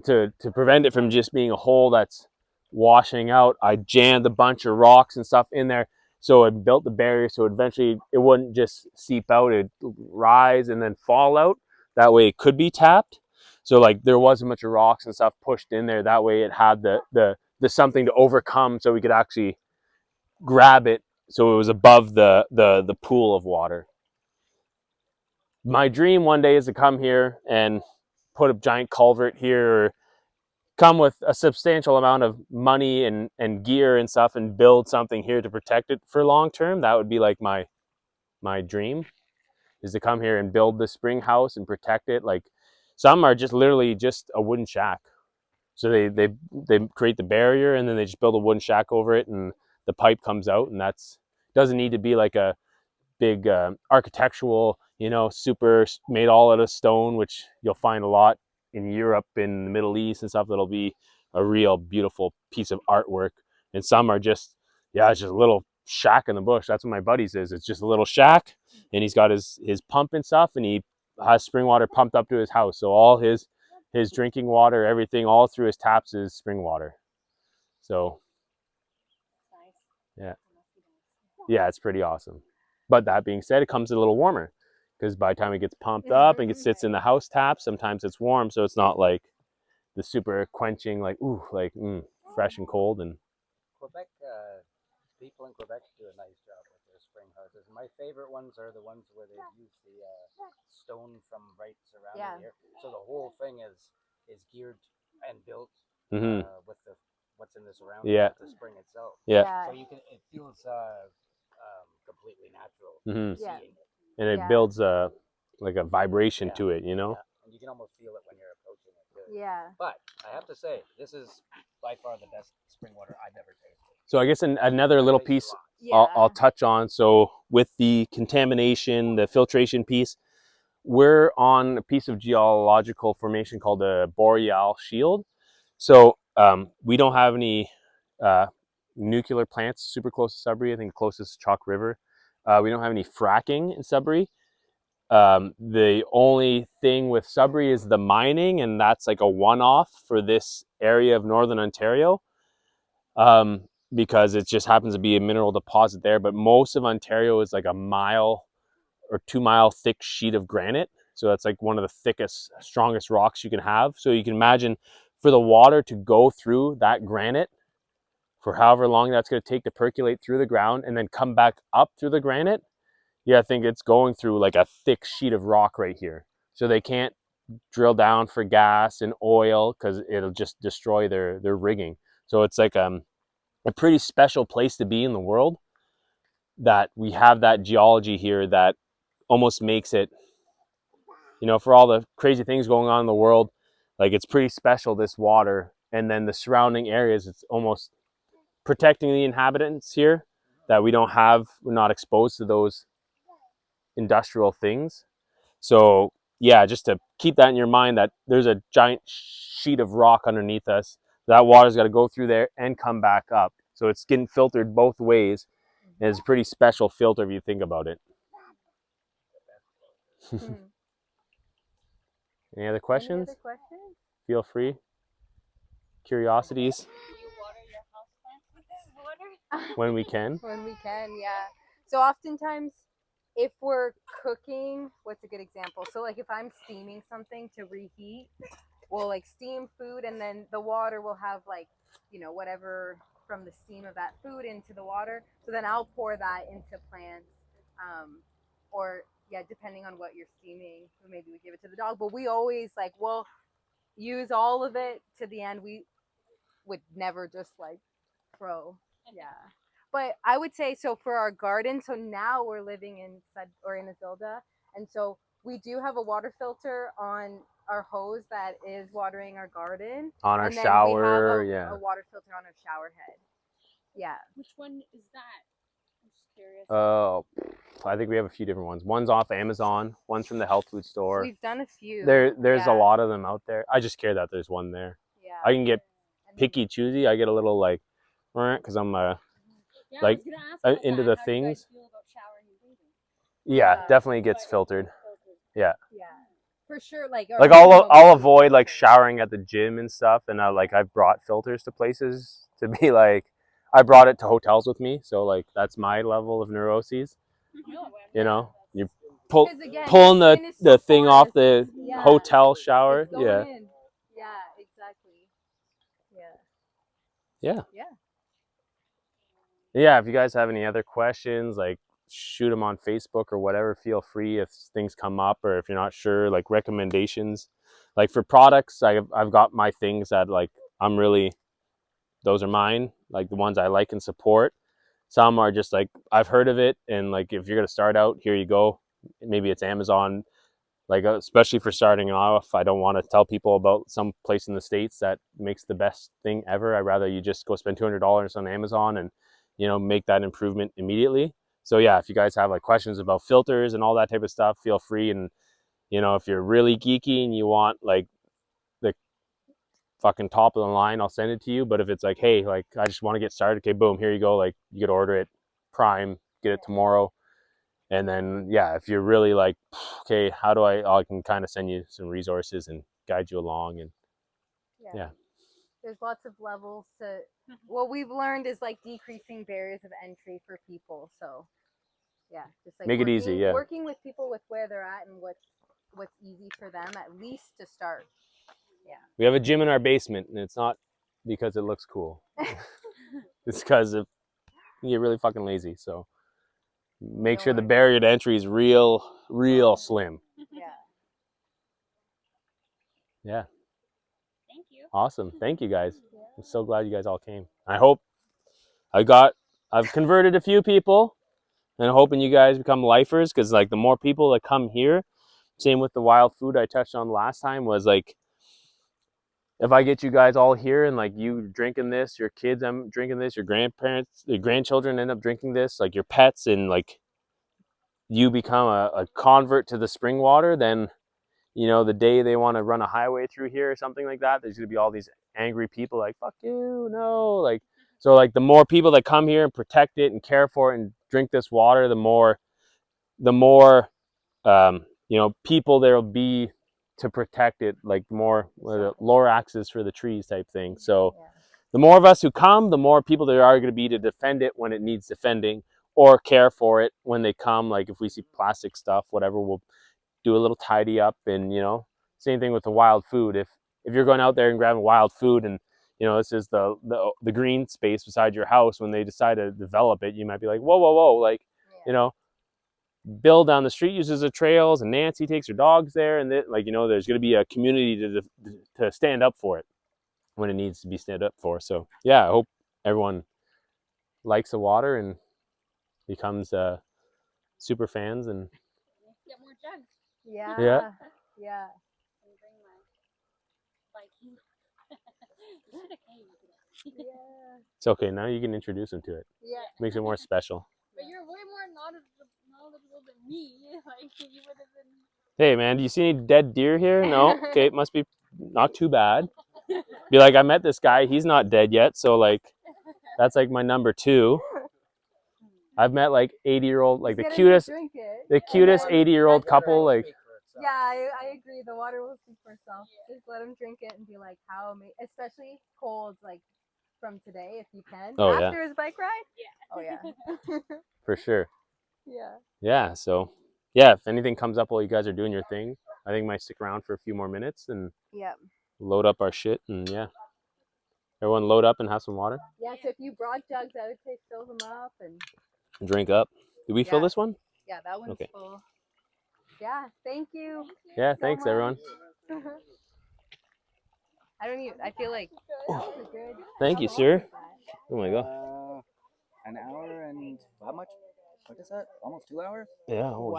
to prevent it from just being a hole that's washing out, I jammed a bunch of rocks and stuff in there. So it built the barrier so eventually it wouldn't just seep out, it'd rise and then fall out. That way it could be tapped. So like there wasn't much of rocks and stuff pushed in there. That way it had the something to overcome, so we could actually grab it so it was above the pool of water. My dream one day is to come here and put a giant culvert here, or come with a substantial amount of money and gear and stuff and build something here to protect it for long term. That would be like my dream, is to come here and build the spring house and protect it. Like some are just literally just a wooden shack. So they create the barrier and then they just build a wooden shack over it, and the pipe comes out, and that's, doesn't need to be like a big architectural, super made all out of stone, which you'll find a lot in Europe, in the Middle East and stuff. That'll be a real beautiful piece of artwork. And some are just, yeah, it's just a little shack in the bush. That's what my buddy's is. It's just a little shack, and he's got his pump and stuff, and he has spring water pumped up to his house. So all his drinking water, everything, all through his taps is spring water. So yeah, it's pretty awesome. But that being said, it comes a little warmer, because by the time it gets pumped up and it sits in the house tap, sometimes it's warm, so it's not like the super quenching, like fresh and cold. And Quebec, people in Quebec do a nice job with their spring houses. My favorite ones are the ones where they use the stone from right surrounding here. So the whole thing is geared and built with the what's in the surrounding of the spring itself. Yeah. So it feels completely natural. And it builds like a vibration to it, Yeah. And you can almost feel it when you're approaching it too. Yeah. But I have to say, this is by far the best spring water I've ever tasted. So I guess another little piece I'll touch on. So with the contamination, the filtration piece, we're on a piece of geological formation called the Boreal Shield. So we don't have any nuclear plants super close to Sudbury. I think closest is Chalk River. We don't have any fracking in Sudbury. The only thing with Sudbury is the mining, and that's like a one-off for this area of Northern Ontario, because it just happens to be a mineral deposit there. But most of Ontario is like a mile or 2 mile thick sheet of granite. So that's like one of the thickest, strongest rocks you can have. So you can imagine for the water to go through that granite for however long that's going to take to percolate through the ground and then come back up through the granite. Yeah, I think it's going through like a thick sheet of rock right here. So they can't drill down for gas and oil because it'll just destroy their rigging. So it's like a pretty special place to be in the world, that we have that geology here that almost makes it, you know, for all the crazy things going on in the world, like it's pretty special, this water. And then the surrounding areas, it's almost protecting the inhabitants here, that we're not exposed to those industrial things. So yeah, just to keep that in your mind, that there's a giant sheet of rock underneath us. That water's got to go through there and come back up. So it's getting filtered both ways. And it's a pretty special filter if you think about it. Any other questions? Any other questions? Feel free. Curiosities? Do you water your houseplants with this water? When we can. When we can, yeah. So oftentimes, if we're cooking, what's a good example? So like if I'm steaming something to reheat, we'll like steam food, and then the water will have like, you know, whatever from the steam of that food into the water. So then I'll pour that into plants, or yeah, depending on what you're steaming, maybe we give it to the dog. But we always like, we'll use all of it to the end. We would never just like throw. Yeah. But I would say, so for our garden, so now we're living in Isilda, and so we do have a water filter on our hose that is watering our garden. On our and then shower, we have yeah. a water filter on our shower head. Yeah. Which one is that? I'm just curious. I think we have a few different ones. One's off Amazon, one's from the health food store. We've done a few. There's a lot of them out there. I just care that there's one there. Yeah. I can get picky choosy. I get a little like, because I'm like into the things. Yeah, definitely gets filtered. Yeah. Yeah. For sure, like I'll avoid like showering at the gym and stuff, and I've brought filters to places to be like, I brought it to hotels with me, so like that's my level of neuroses. You know, you're pulling the thing off the hotel shower. Yeah. Yeah, exactly. Yeah. Yeah, if you guys have any other questions, like shoot them on Facebook or whatever, feel free if things come up, or if you're not sure, like recommendations. Like for products, I've got my things that like those are mine, like the ones I like and support. Some are just like, I've heard of it, and like if you're going to start out, here you go. Maybe it's Amazon. Like especially for starting off, I don't want to tell people about some place in the States that makes the best thing ever. I'd rather you just go spend $200 on Amazon and, you know, make that improvement immediately. So yeah, if you guys have like questions about filters and all that type of stuff, feel free. And, you know, if you're really geeky and you want like the fucking top of the line, I'll send it to you. But if it's like, hey, like I just want to get started, okay, boom, here you go. Like you could order it Prime, get it tomorrow. And then, yeah, if you're really like, okay, how do I can kind of send you some resources and guide you along. And yeah. There's lots of levels to, what we've learned is like decreasing barriers of entry for people. So yeah, just like make it easy. Yeah. Working with people with where they're at and what's easy for them, at least to start. Yeah. We have a gym in our basement, and it's not because it looks cool. It's because you get really fucking lazy. So make sure the barrier to entry is real slim. Yeah. Thank you. Awesome. Thank you guys. I'm so glad you guys all came. I hope I've converted a few people, and I'm hoping you guys become lifers, because like the more people that come here, same with the wild food I touched on last time, was like, if I get you guys all here and like you drinking this, your kids drinking this, your grandparents, your grandchildren end up drinking this, like your pets, and like you become a convert to the spring water, then, you know, the day they want to run a highway through here or something like that, there's going to be all these angry people like, fuck you, no. Like, so like the more people that come here and protect it and care for it and drink this water, the more you know, people there'll be to protect it, like more lower axis for the trees type thing. So the more of us who come, the more people there are going to be to defend it when it needs defending, or care for it when they come. Like if we see plastic stuff, whatever, we'll do a little tidy up. And, you know, same thing with the wild food. If you're going out there and grabbing wild food, and, you know, this is the green space beside your house, when they decide to develop it, you might be like, whoa, whoa, whoa, like, you know, Bill down the street uses the trails, and Nancy takes her dogs there, and like, you know, there's going to be a community to stand up for it when it needs to be stand up for. So yeah, I hope everyone likes the water and becomes super fans. And Get more jugs. Yeah. Yeah. Yeah. And bring my Viking. You should have came today. Yeah. it's okay, now you can introduce them to it. Yeah. Makes it more special. But you're way more knowledgeable than me. Like you would have been. Hey man, do you see any dead deer here? No? Okay, it must be not too bad. Be like, I met this guy, he's not dead yet, so like that's like my number 2. I've met like 80-year-old, like the cutest 80-year-old couple. Like, yeah, I agree. The water will speak for itself. Just let them drink it and be like, how amazing, especially cold, like from today, if you can. Oh, after his bike ride. Oh yeah. for sure. Yeah. Yeah, so yeah, if anything comes up while you guys are doing your thing, I think I might stick around for a few more minutes and Yep. load up our shit. And yeah, everyone load up and have some water. Yeah, so if you brought jugs, I would say fill them up and Drink up. Did we fill this one? Yeah, that one's Okay. full. Yeah, thank you. Yeah, so thanks much. everyone. I feel like that was a good. Thank you, how long sir. was that? Oh my god. An hour and how much? What is that? Almost 2 hours? Yeah, holy